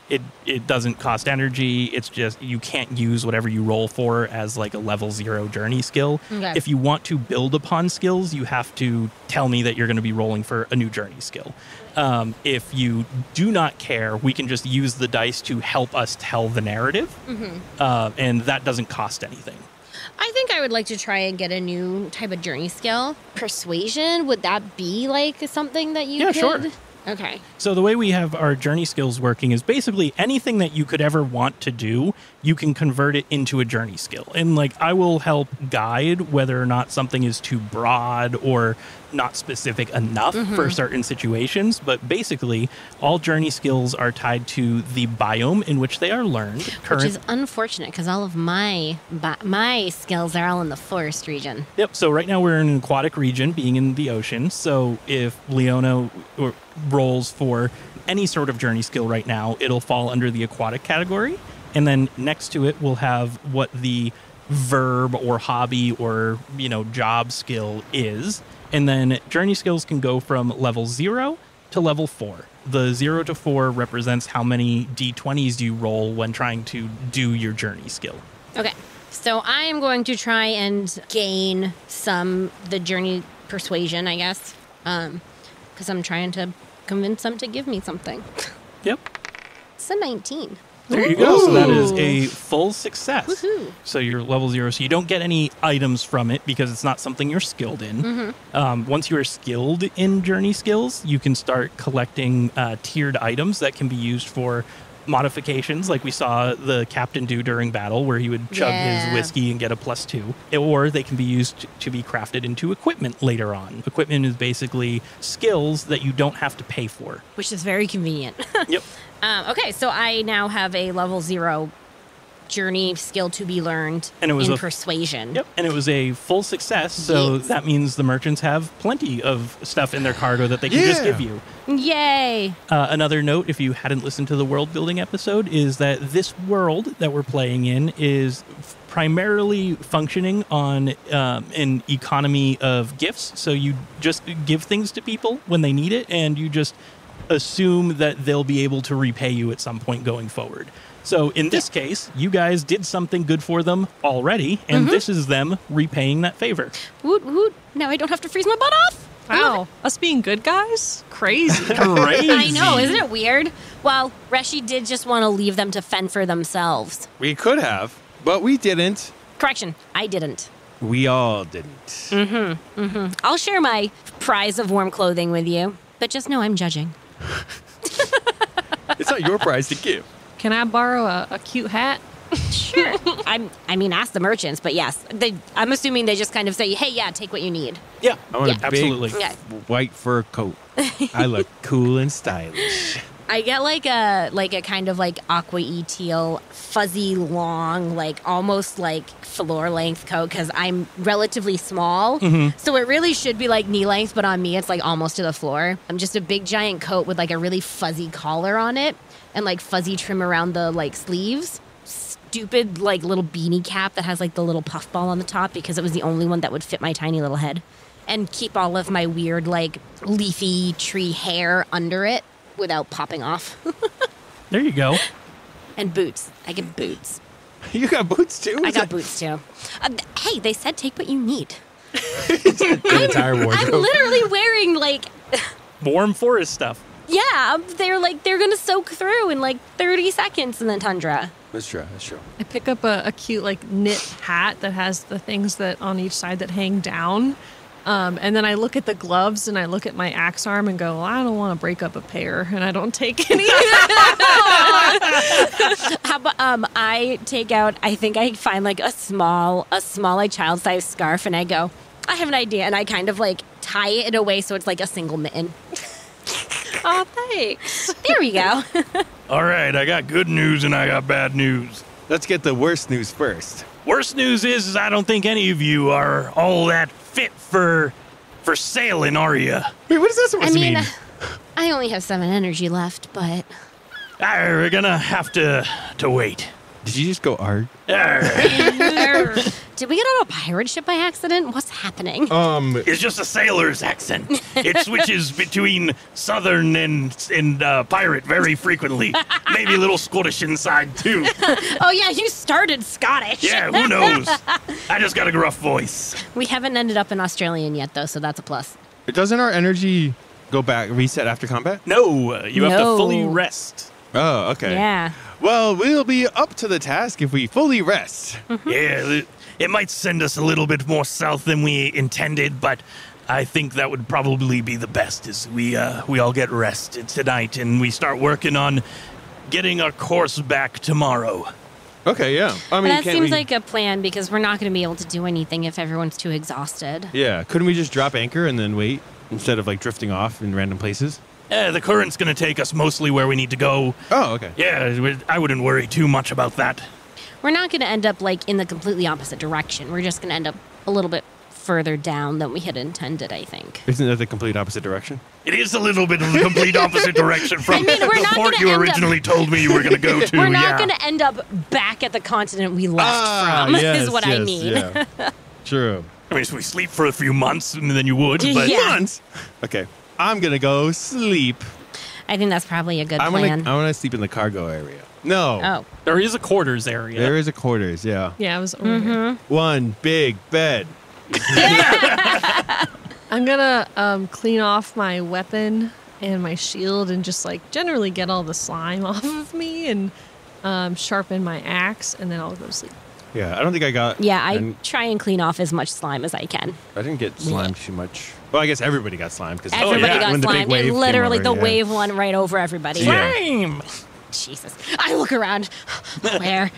it doesn't cost energy. It's just you can't use whatever you roll for as like a level 0 journey skill. Okay. If you want to build upon skills, you have to tell me that you're going to be rolling for a new journey skill. If you do not care, we can just use the dice to help us tell the narrative. And that doesn't cost anything. I think I would like to try and get a new type of journey skill. Persuasion, would that be like something that you could? Sure. Okay. So the way we have our journey skills working is basically anything that you could ever want to do, you can convert it into a journey skill. And like I will help guide whether or not something is too broad or not specific enough for certain situations. But basically, all journey skills are tied to the biome in which they are learned. Which is unfortunate because all of my skills are all in the forest region. Yep. So right now we're in an aquatic region, being in the ocean. So if Leona rolls for any sort of journey skill right now, it'll fall under the aquatic category. And then next to it, we'll have what the verb or hobby or, job skill is. And then journey skills can go from level 0 to level 4. The 0 to 4 represents how many d20s you roll when trying to do your journey skill. Okay. So I am going to try and gain the journey persuasion, I guess. Because I'm trying to convince them to give me something. Yep. It's a 19. There you go. So that is a full success. Woohoo. So you're level 0. So you don't get any items from it because it's not something you're skilled in. Once you are skilled in journey skills, you can start collecting tiered items that can be used for modifications like we saw the captain do during battle where he would chug his whiskey and get a +2. Or they can be used to be crafted into equipment later on. Equipment is basically skills that you don't have to pay for. Which is very convenient. Yep. Okay, so I now have a level 0 journey skill to be learned And it was in a- persuasion. Yep, and it was a full success, so Yes. that means the merchants have plenty of stuff in their cargo that they can just give you. Yay! Another note, if you hadn't listened to the world building episode, is that this world that we're playing in is primarily functioning on an economy of gifts. So you just give things to people when they need it, and you just assume that they'll be able to repay you at some point going forward. So in this case, you guys did something good for them already, and this is them repaying that favor. Woot woot! Now I don't have to freeze my butt off. Wow. Us being good guys? Crazy. Crazy. I know, isn't it weird? Well, Reshi did just want to leave them to fend for themselves. We could have, but we didn't. Correction, I didn't. We all didn't. I'll share my prize of warm clothing with you, but just know I'm judging. It's not your prize to give. Can I borrow a cute hat? Sure. I mean, ask the merchants, but yes, I'm assuming they just kind of say, "Hey, yeah, take what you need." Yeah, I want a absolutely. big Yeah. white fur coat. I look cool and stylish. I get like a kind of like aqua-y teal, fuzzy, long, like almost like floor length coat because I'm relatively small. So it really should be like knee length, but on me it's like almost to the floor. I'm just a big giant coat with like a really fuzzy collar on it and like fuzzy trim around the like sleeves. Stupid like little beanie cap that has like the little puffball on the top because it was the only one that would fit my tiny little head. And keep all of my weird like leafy tree hair under it without popping off. There you go. And boots. I get boots. You got boots too? I got boots too. Hey, they said take what you need. The entire I'm wardrobe. literally wearing like, Warm forest stuff. yeah, they're gonna soak through in like 30 seconds in the tundra. That's true. That's true. I pick up a cute like knit hat that has the things that on each side that hang down. And then I look at the gloves and I look at my axe arm and go, well, I don't want to break up a pair, and I don't take any. How about I take out, I think I find like a small like child-sized scarf and I go, I have an idea, and I kind of like tie it in a way so it's like a single mitten. Oh, thanks. There we go. All right, I got good news and I got bad news. Let's get the worst news first. Worst news is I don't think any of you are all that fit for sailing, are ya? Wait, what is that supposed I to mean, mean? I only have 7 energy left, but We're gonna have to wait. Did you just go arg? did we get on a pirate ship by accident? What's happening? It's just a sailor's accent. It switches between southern and pirate very frequently. Maybe a little Scottish inside too. Oh yeah, you started Scottish. Yeah, who knows? I just got a gruff voice. We haven't ended up in Australian yet, though, so that's a plus. Doesn't our energy go back, reset after combat? No, you have to fully rest. Oh, okay. Yeah. Well, we'll be up to the task if we fully rest. Yeah, it might send us a little bit more south than we intended, but I think that would probably be the best, is we all get rested tonight and we start working on getting our course back tomorrow. Okay, yeah. I mean, That seems like a plan because we're not going to be able to do anything if everyone's too exhausted. Yeah, couldn't we just drop anchor and then wait instead of like drifting off in random places? The current's going to take us mostly where we need to go. Oh, okay. Yeah, I wouldn't worry too much about that. We're not going to end up like in the completely opposite direction. We're just going to end up a little bit further down than we had intended, I think. Isn't that the complete opposite direction? It is a little bit of the complete opposite direction from we're the not port gonna you end originally told me you were going to go to. We're not going to end up back at the continent we left from, yes, is what I yes, mean. Yeah. True. I mean, if we sleep for a few months, then you would, but... Yeah. Months? Okay, I'm going to go sleep. I think that's probably a good I plan. want to sleep in the cargo area. No. Oh. There is a quarters area. There is a quarters, yeah. Yeah, I was over here. One big bed. I'm gonna clean off my weapon and my shield and just like generally get all the slime off of me and sharpen my axe, and then I'll go to sleep. Yeah, I don't think I got... Yeah, I try and clean off as much slime as I can. I didn't get slimed too much. Well, I guess everybody got slimed. Cause Everybody got when the big slimed. wave It came literally, over, the yeah. wave went right over everybody. Yeah. Slime! Jesus. I look around. Where?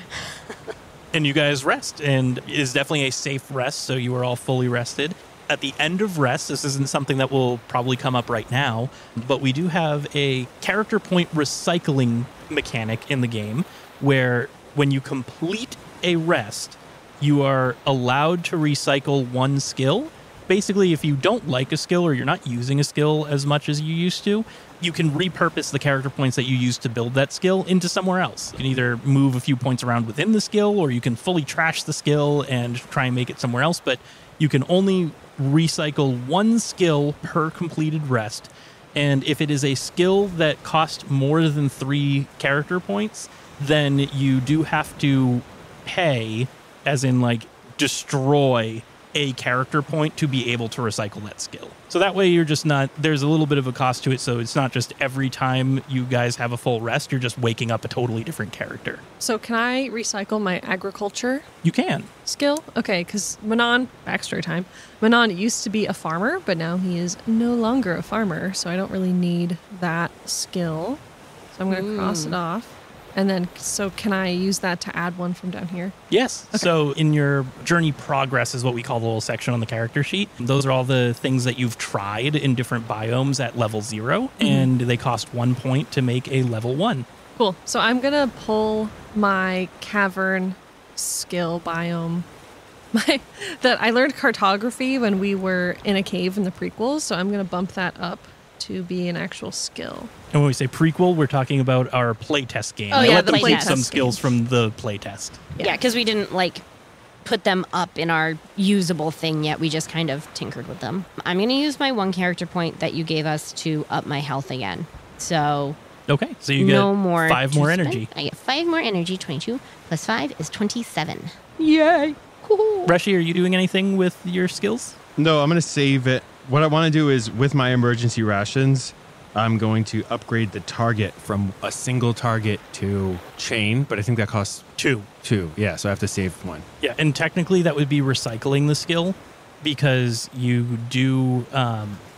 And you guys rest, and it is definitely a safe rest, so you are all fully rested. At the end of rest, this isn't something that will probably come up right now, but we do have a character point recycling mechanic in the game where when you complete a rest, you are allowed to recycle one skill. Basically, if you don't like a skill or you're not using a skill as much as you used to, you can repurpose the character points that you used to build that skill into somewhere else. You can either move a few points around within the skill, or you can fully trash the skill and try and make it somewhere else, but you can only recycle one skill per completed rest. And if it is a skill that costs more than 3 character points, then you do have to pay, as in like destroy a character point to be able to recycle that skill. So that way you're just not, there's a little bit of a cost to it, so it's not just every time you guys have a full rest, you're just waking up a totally different character. So can I recycle my agriculture You can. skill? Okay, because Manon, backstory time, Manon used to be a farmer, but now he is no longer a farmer, so I don't really need that skill. So I'm going to cross it off. And then, so can I use that to add one from down here? Yes. Okay. So in your journey progress is what we call the little section on the character sheet. Those are all the things that you've tried in different biomes at level 0, and they cost 1 point to make a level 1. Cool. So I'm going to pull my cavern skill biome. That I learned cartography when we were in a cave in the prequels, so I'm going to bump that up to be an actual skill. And when we say prequel, we're talking about our playtest game. Oh, I yeah, let them the keep playtest some game. skills from the playtest. Yeah, because we didn't like put them up in our usable thing yet. We just kind of tinkered with them. I'm going to use my 1 character point that you gave us to up my health again. So Okay, so you get no more 5 more to spend. energy. I get 5 more energy. 22 plus 5 is 27. Yay! Woohoo. Reshi, are you doing anything with your skills? No, I'm going to save it. What I want to do is, with my emergency rations, I'm going to upgrade the target from a single target to chain, but I think that costs 2. 2. Yeah, so I have to save 1. Yeah, and technically that would be recycling the skill, because you do,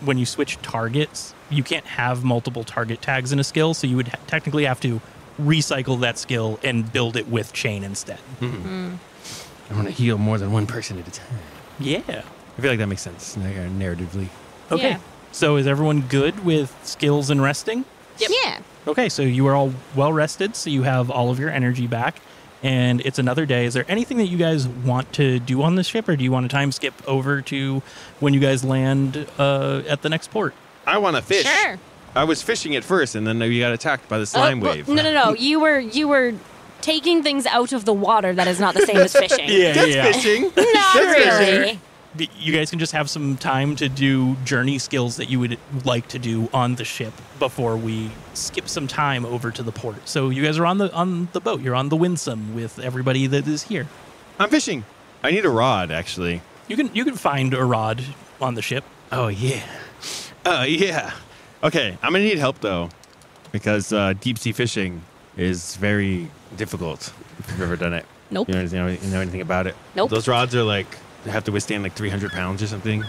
when you switch targets, you can't have multiple target tags in a skill, so you would technically have to recycle that skill and build it with chain instead. I want to heal more than one person at a time. Yeah. I feel like that makes sense narratively. Okay. Yeah. So is everyone good with skills and resting? Yeah. Okay, so you are all well rested, so you have all of your energy back, and it's another day. Is there anything that you guys want to do on the ship, or do you want to time skip over to when you guys land at the next port? I want to fish. Sure. I was fishing at first, and then we got attacked by the slime wave. No. You were taking things out of the water. That is not the same as fishing. That's fishing. Not That's really. You guys can just have some time to do journey skills that you would like to do on the ship before we skip some time over to the port. So you guys are on the boat. You're on the Wynsom with everybody that is here. I'm fishing. I need a rod, actually. You can find a rod on the ship. Oh, yeah. Yeah. Okay, I'm going to need help, though, because deep sea fishing is very difficult if you've ever done it. Nope. You know anything about it? Nope. Those rods are like, they have to withstand like 300 pounds or something,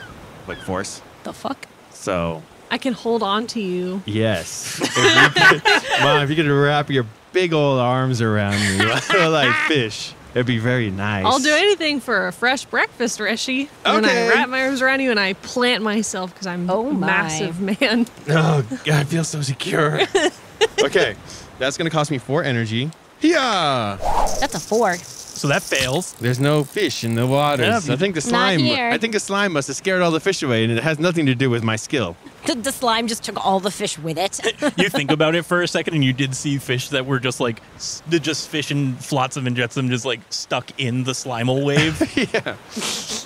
like force. The fuck? So, I can hold on to you. yes. Mom, if you could wrap your big old arms around me like fish, it'd be very nice. I'll do anything for a fresh breakfast, Reshi. When I Okay. wrap my arms around you and I plant myself because I'm Oh a my. massive man. Oh, God, I feel so secure. Okay, that's going to cost me 4 energy. Yeah. That's a 4. So that fails. There's no fish in the waters. Yeah, I think the slime. here. I think the slime must have scared all the fish away, and it has nothing to do with my skill. The slime just took all the fish with it. You think about it for a second, and you did see fish that were just like, just fish and flotsam and jetsam just like stuck in the Slimal wave. Yeah.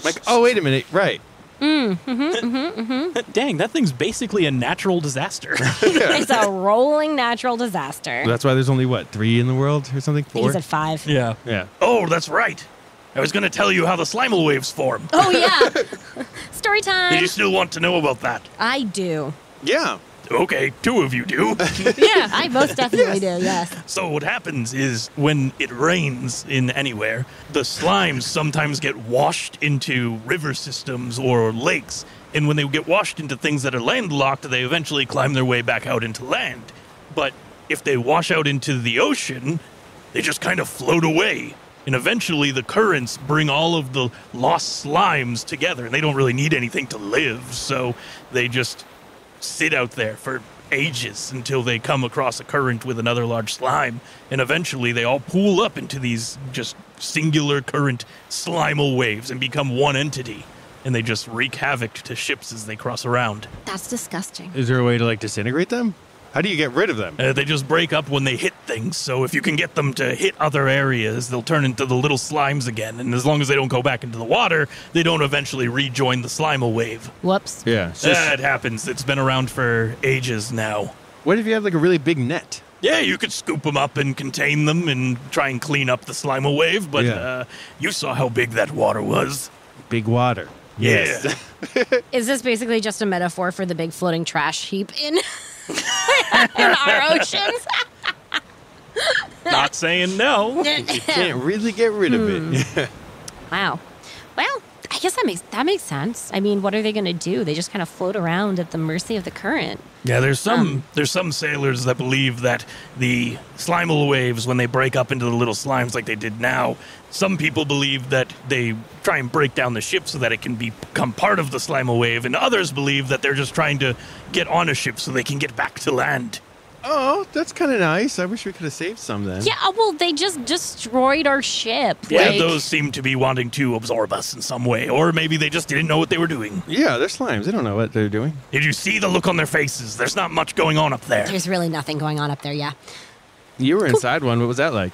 Like, oh, wait a minute. Right. Dang, that thing's basically a natural disaster. It's a rolling natural disaster. That's why there's only, what, 3 in the world or something? I think 4? he's at 5. Yeah. Yeah. Oh, that's right. I was going to tell you how the Slimal waves form. Oh, yeah. Story time. Did you still want to know about that? I do. Yeah. Okay, 2 of you do. Yeah. I most definitely do, yes. So what happens is when it rains in anywhere, the slimes sometimes get washed into river systems or lakes. And when they get washed into things that are landlocked, they eventually climb their way back out into land. But if they wash out into the ocean, they just kind of float away. And eventually the currents bring all of the lost slimes together. And they don't really need anything to live, so they just sit out there for ages until they come across a current with another large slime, and eventually they all pool up into these just singular current slimal waves and become one entity, and they just wreak havoc to ships as they cross around. That's disgusting. Is there a way to, like, disintegrate them? How do you get rid of them? They just break up when they hit things, so if you can get them to hit other areas, they'll turn into the little slimes again, and as long as they don't go back into the water, they don't eventually rejoin the slimal wave. Whoops. Yeah. So That happens. It's been around for ages now. what if you have, like, a really big net? Yeah, you could scoop them up and contain them and try and clean up the Slimal wave, but Yeah. you saw how big that water was. Big water. Yeah. Is this basically just a metaphor for the big floating trash heap in, in our oceans? Not saying no. You can't really get rid of it. Wow. Well, I guess that makes sense. I mean, what are they going to do? They just kind of float around at the mercy of the current. Yeah, there's some sailors that believe that the Slimal waves, when they break up into the little slimes like they did now, some people believe that they try and break down the ship so that it can become part of the Slimal wave, and others believe that they're just trying to get on a ship so they can get back to land. Oh, that's kind of nice. I wish we could have saved some then. Yeah, well, they just destroyed our ship. Yeah, Like, those seem to be wanting to absorb us in some way, or maybe they just didn't know what they were doing. Yeah, they're slimes. They don't know what they're doing. Did you see the look on their faces? There's not much going on up there. There's really nothing going on up there, yeah. You were inside one. What was that like?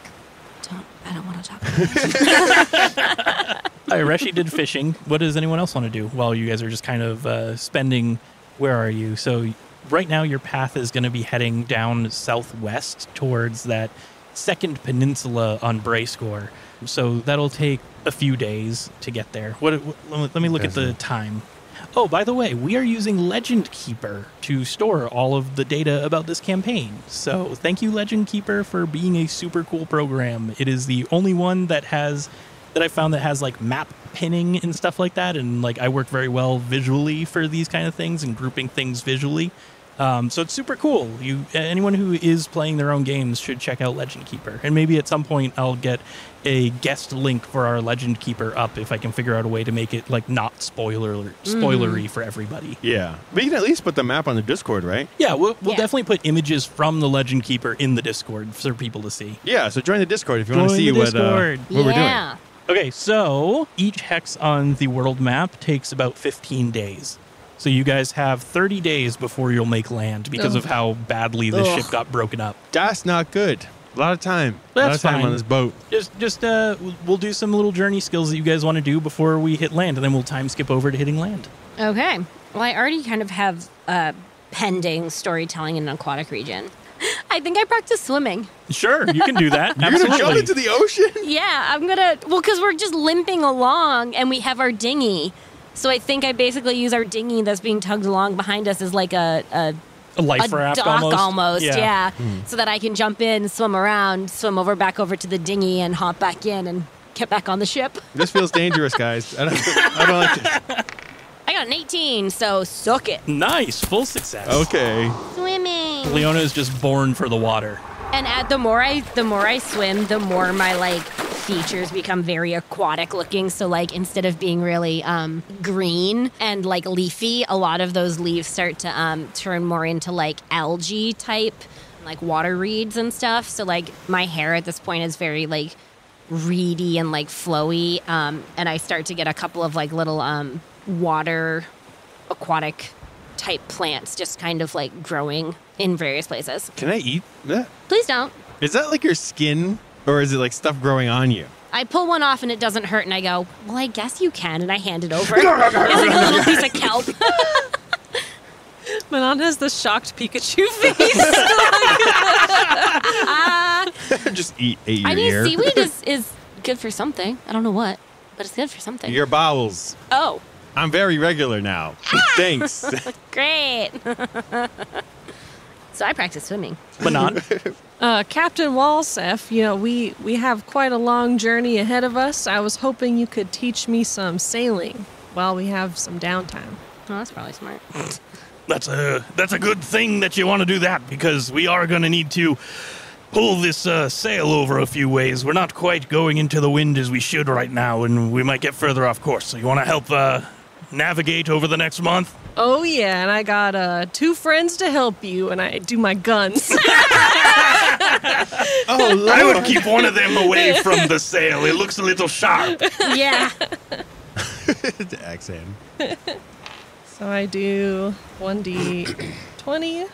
I don't want to talk about it. All right, Reshi did fishing. What does anyone else want to do while you guys are just kind of spending? Where are you? So right now your path is going to be heading down southwest towards that second peninsula on Breascor. So that'll take a few days to get there. Let me look at the time. Oh, by the way, we are using Legend Keeper to store all of the data about this campaign. So thank you, Legend Keeper, for being a super cool program. It is the only one that I found that has like map pinning and stuff like that. And like I work very well visually for these kind of things and grouping things visually. So it's super cool. Anyone who is playing their own games should check out Legend Keeper. And maybe at some point I'll get a guest link for our Legend Keeper up if I can figure out a way to make it like not spoilery for everybody. Yeah. But you can at least put the map on the Discord, right? Yeah, we'll Yeah. definitely put images from the Legend Keeper in the Discord for people to see. Yeah, so join the Discord if you want to Join see the what Discord. we're doing. Yeah. Okay, so each hex on the world map takes about 15 days. So you guys have 30 days before you'll make land because of how badly this ship got broken up. That's not good. A lot of time. A lot That's of time fine. on this boat. Just we'll do some little journey skills that you guys want to do before we hit land, and then we'll time skip over to hitting land. Okay. Well, I already kind of have pending storytelling in an aquatic region. I think I practice swimming. Sure, you can do that. You're going to jump Absolutely. into the ocean? Yeah, I'm going to... Well, because we're just limping along, and we have our dinghy. So I think I basically use our dinghy that's being tugged along behind us as like a life raft dock almost. yeah. So that I can jump in, swim around, swim back over to the dinghy and hop back in and get back on the ship. This feels dangerous, guys. I don't like this. I got got an 18, so suck it. Nice, full success. Okay. Swimming. Leona is just born for the water. And the more I swim, the more my like features become very aquatic looking. So like instead of being really green and like leafy, a lot of those leaves start to turn more into like algae type, like water reeds and stuff. So like my hair at this point is very like reedy and like flowy, and I start to get a couple of like little water aquatic type plants just kind of like growing in various places. Can I eat that? Please don't. Is that like your skin, or is it like stuff growing on you? I pull one off and it doesn't hurt, and I go, well, I guess you can, and I hand it over. It's like a little piece of kelp. Manon has the shocked Pikachu face. Just ate your I mean, ear. seaweed is good for something. I don't know what, but it's good for something. Your bowels. Oh, I'm very regular now. Thanks. great. So I practice swimming. Manon? Captain Walsef, we have quite a long journey ahead of us. I was hoping you could teach me some sailing while we have some downtime. Oh, that's probably smart. That's a good thing that you want to do that, because we are going to need to pull this sail over a few ways. We're not quite going into the wind as we should right now, and we might get further off course. So you want to help navigate over the next month? Oh, yeah, and I got 2 friends to help you, and I do my guns. Oh, Lord. I would keep one of them away from the sail. It looks a little sharp. Yeah. Accent. So I do 1d20.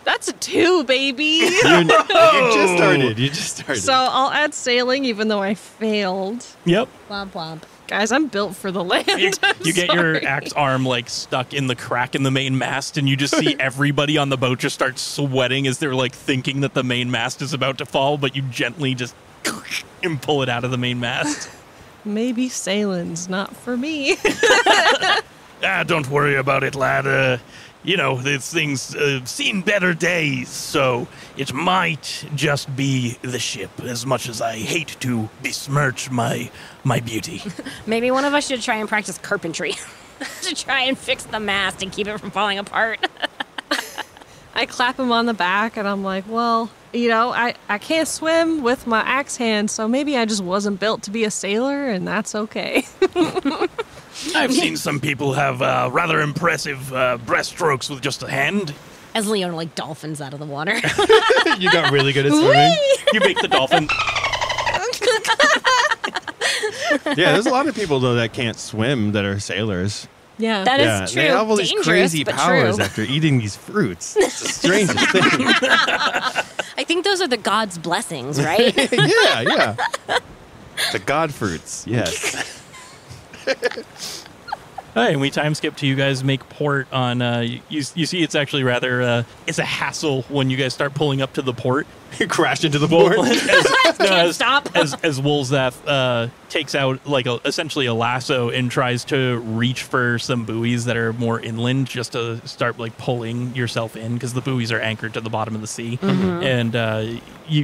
That's a 2, baby. You just started. You just started. So I'll add sailing even though I failed. Yep. Womp womp. Guys, I'm built for the land. You get your axe arm like stuck in the crack in the main mast, and you just see everybody on the boat just start sweating as they're like thinking that the main mast is about to fall, but you gently just and pull it out of the main mast. Maybe sailing's not for me. Don't worry about it, lad. This thing's seen better days, so it might just be the ship, as much as I hate to besmirch my beauty. Maybe one of us should try and practice carpentry to try and fix the mast and keep it from falling apart. I clap him on the back and I'm like, well, I can't swim with my axe hand, so maybe I just wasn't built to be a sailor, and that's okay. I've seen some people have rather impressive breaststrokes with just a hand. As Leona like dolphins out of the water. You got really good at swimming. You make the dolphin. Yeah, there's a lot of people, though, that can't swim that are sailors. Yeah. That Yeah, is true. they have all these Dangerous, crazy but powers true. after eating these fruits. It's the strangest thing. I think those are the god's blessings, right? Yeah. The god fruits, yes. Hey, and we time skip to you guys make port on, you see it's actually rather, it's a hassle when you guys start pulling up to the port. You crashed into the board. Can't stop. As Wolzeth takes out essentially a lasso and tries to reach for some buoys that are more inland just to start pulling yourself in, because the buoys are anchored to the bottom of the sea. Mm-hmm. And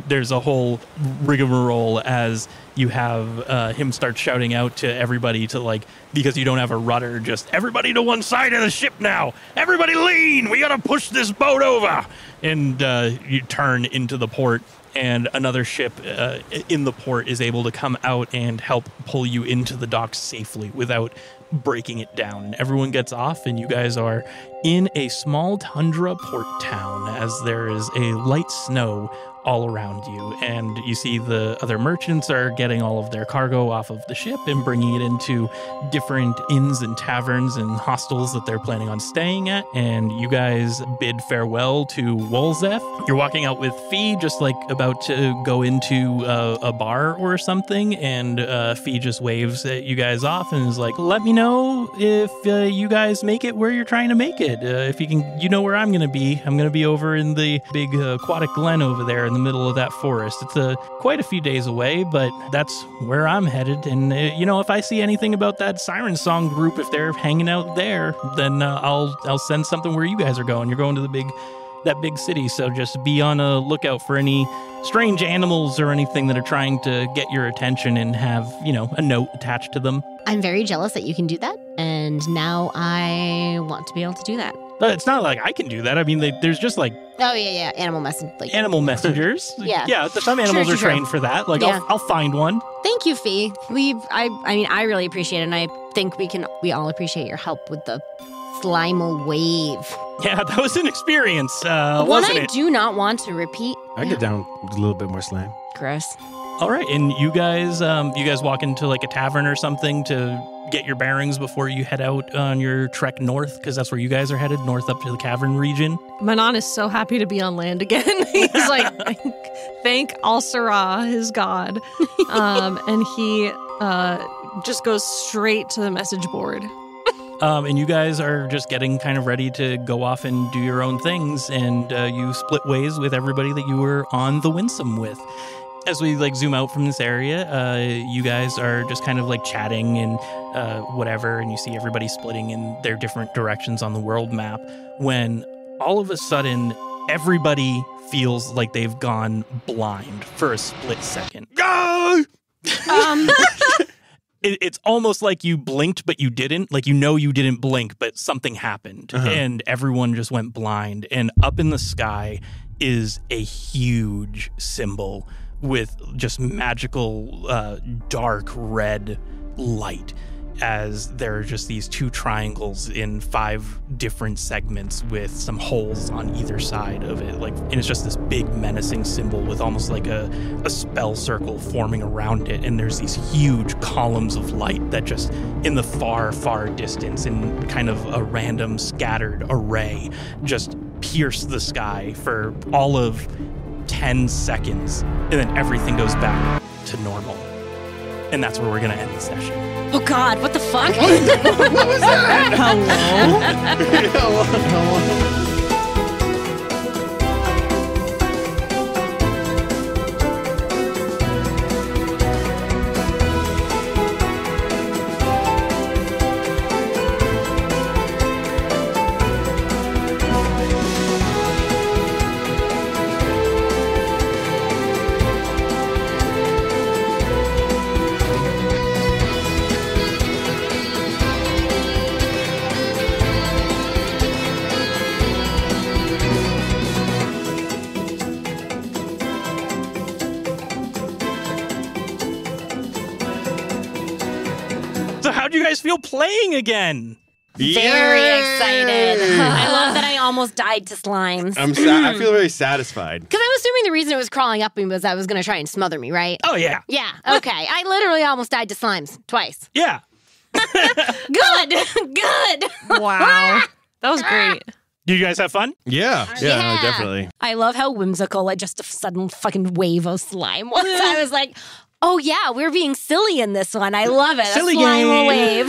there's a whole rigmarole as you have him start shouting out to everybody to because you don't have a rudder, just everybody to one side of the ship now. Everybody lean. We got to push this boat over. And you turn into the port, and another ship in the port is able to come out and help pull you into the docks safely without breaking it down. Everyone gets off, and you guys are in a small tundra port town as there is a light snow all around you, and you see the other merchants are getting all of their cargo off of the ship and bringing it into different inns and taverns and hostels that they're planning on staying at, and you guys bid farewell to Wolzeth. You're walking out with Fee, just about to go into a bar or something, and Fee just waves at you guys off and is like, let me know if you guys make it where you're trying to make it. If you can, where I'm going to be. I'm going to be over in the big aquatic glen over there in the middle of that forest. It's quite a few days away, but that's where I'm headed. And if I see anything about that Siren Song group, if they're hanging out there, then I'll send something where you guys are going. You're going to that big city, so just be on a lookout for any strange animals or anything that are trying to get your attention and have a note attached to them. I'm very jealous that you can do that, and And now I want to be able to do that. It's not like I can do that. I mean, there's just like Oh, yeah. Animal messengers. Yeah. Some animals Sure. are trained for that. Like, Yeah. I'll find one. Thank you, Fee. I really appreciate it, and I think we all appreciate your help with the Slimal wave. Yeah, that was an experience, One wasn't I it? do not want to repeat. I get down with a little bit more slime. Gross. All right, and you guys walk into like a tavern or something to get your bearings before you head out on your trek north, because that's where you guys are headed, north up to the cavern region. Manon is so happy to be on land again. He's like, thank Al-Sara, his god. And he just goes straight to the message board. And you guys are just getting kind of ready to go off and do your own things, and you split ways with everybody that you were on the Wynsom with. As we like zoom out from this area, you guys are just kind of like chatting and whatever, and you see everybody splitting in their different directions on the world map, when all of a sudden everybody feels like they've gone blind for a split second. It's almost like you blinked, but you didn't. Like, you didn't blink, but something happened. And everyone just went blind. And up in the sky is a huge symbol with just magical, dark red light, as there are just these two triangles in 5 different segments with some holes on either side of it. And it's just this big menacing symbol with almost like a spell circle forming around it. And there's these huge columns of light that just in the far, far distance, in kind of a random scattered array, just pierce the sky for all of 10 seconds. And then everything goes back to normal. And that's where we're going to end the session. Oh, God, what the fuck? What was that? Hello? So how'd you guys feel playing again? Very excited. I love that I almost died to slimes. I feel very satisfied. Because I'm assuming the reason it was crawling up me was I was going to try and smother me, right? Oh, yeah. Yeah, okay. I literally almost died to slimes twice. Yeah. Good. Wow. That was great. Did you guys have fun? Yeah, Yeah. definitely. I love how whimsical, like, just a sudden fucking wave of slime was. I was like, oh, yeah, we're being silly in this one. I love it. Silly a slime game. wave.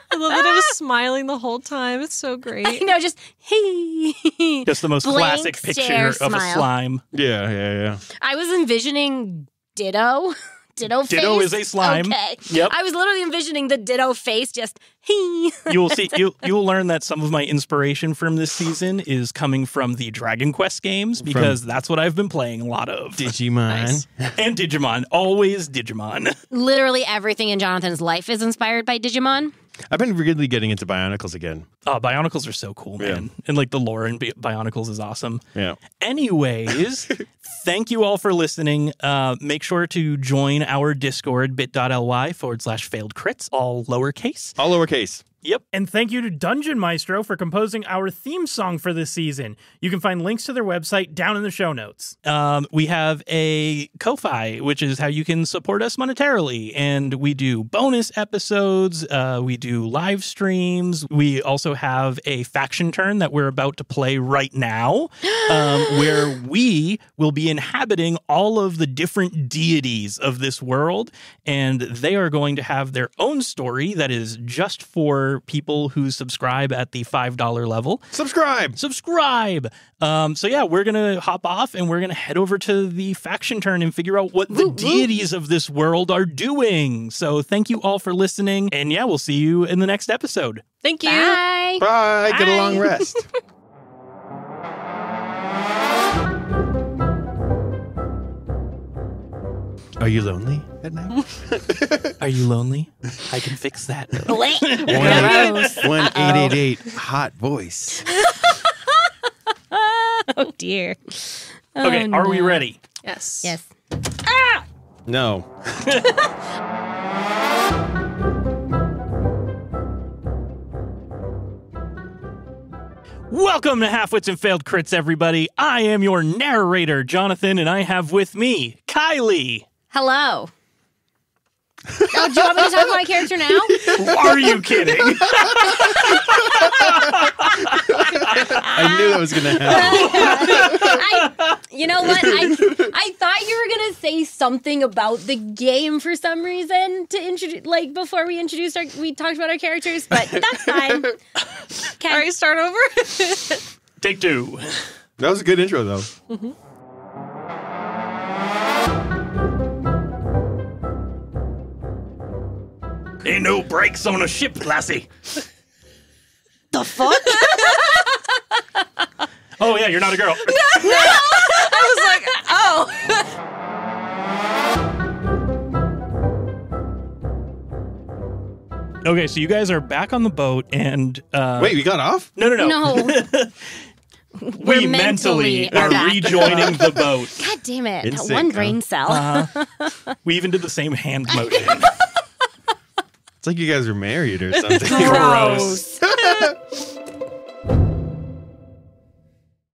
I love that I was smiling the whole time. It's so great. Just, hey. Just the most Blank classic picture stare of a smile. slime. Yeah. I was envisioning Ditto. Ditto face. Ditto is a slime. Okay. Yep. I was literally envisioning the Ditto face, just, hey. You will see. You'll learn that some of my inspiration from this season is coming from the Dragon Quest games, because that's what I've been playing a lot of. Digimon. Nice. And Digimon, always Digimon. Literally everything in Jonathan's life is inspired by Digimon. I've been really getting into Bionicles again. Oh, Bionicles are so cool, man. And like the lore in Bionicles is awesome. Yeah. Anyways, thank you all for listening. Make sure to join our Discord, bit.ly/failed crits, all lowercase. All lowercase. Yep. And thank you to Dungeon Maestro for composing our theme song for this season. You can find links to their website down in the show notes. We have a Ko-Fi, which is how you can support us monetarily. And we do bonus episodes. We do live streams. We also have a faction turn that we're about to play right now, where we will be inhabiting all of the different deities of this world. And they are going to have their own story that is just for people who subscribe at the $5 level. Subscribe. So yeah, we're gonna hop off and we're gonna head over to the faction turn and figure out what the deities of this world are doing. So thank you all for listening, and yeah, we'll see you in the next episode. Thank you. Bye. Bye. Get a long rest. Are you lonely at night? Are you lonely? I can fix that. Gross. 1-888 hot voice. Oh, dear. Okay, are we ready? Yes. Yes. No. Welcome to Halfwits and Failed Crits, everybody. I am your narrator, Jonathan, and I have with me Kylie. Hello. Oh, do you want me to talk about my character now? Are you kidding? I knew that was going to happen. You know what? I thought you were going to say something about the game for some reason to introduce, like, before we talked about our characters, but that's fine. Okay. All right, start over. Take two. That was a good intro, though. Mm-hmm. Ain't no brakes on a ship, lassie. The fuck? Oh, yeah, you're not a girl. No! I was like, oh. Okay, so you guys are back on the boat, and... Wait, we got off? No. No. We mentally are rejoining the boat. God damn it. In That sync, one huh? brain cell. We even did the same hand motion. It's like you guys are married or something. Gross.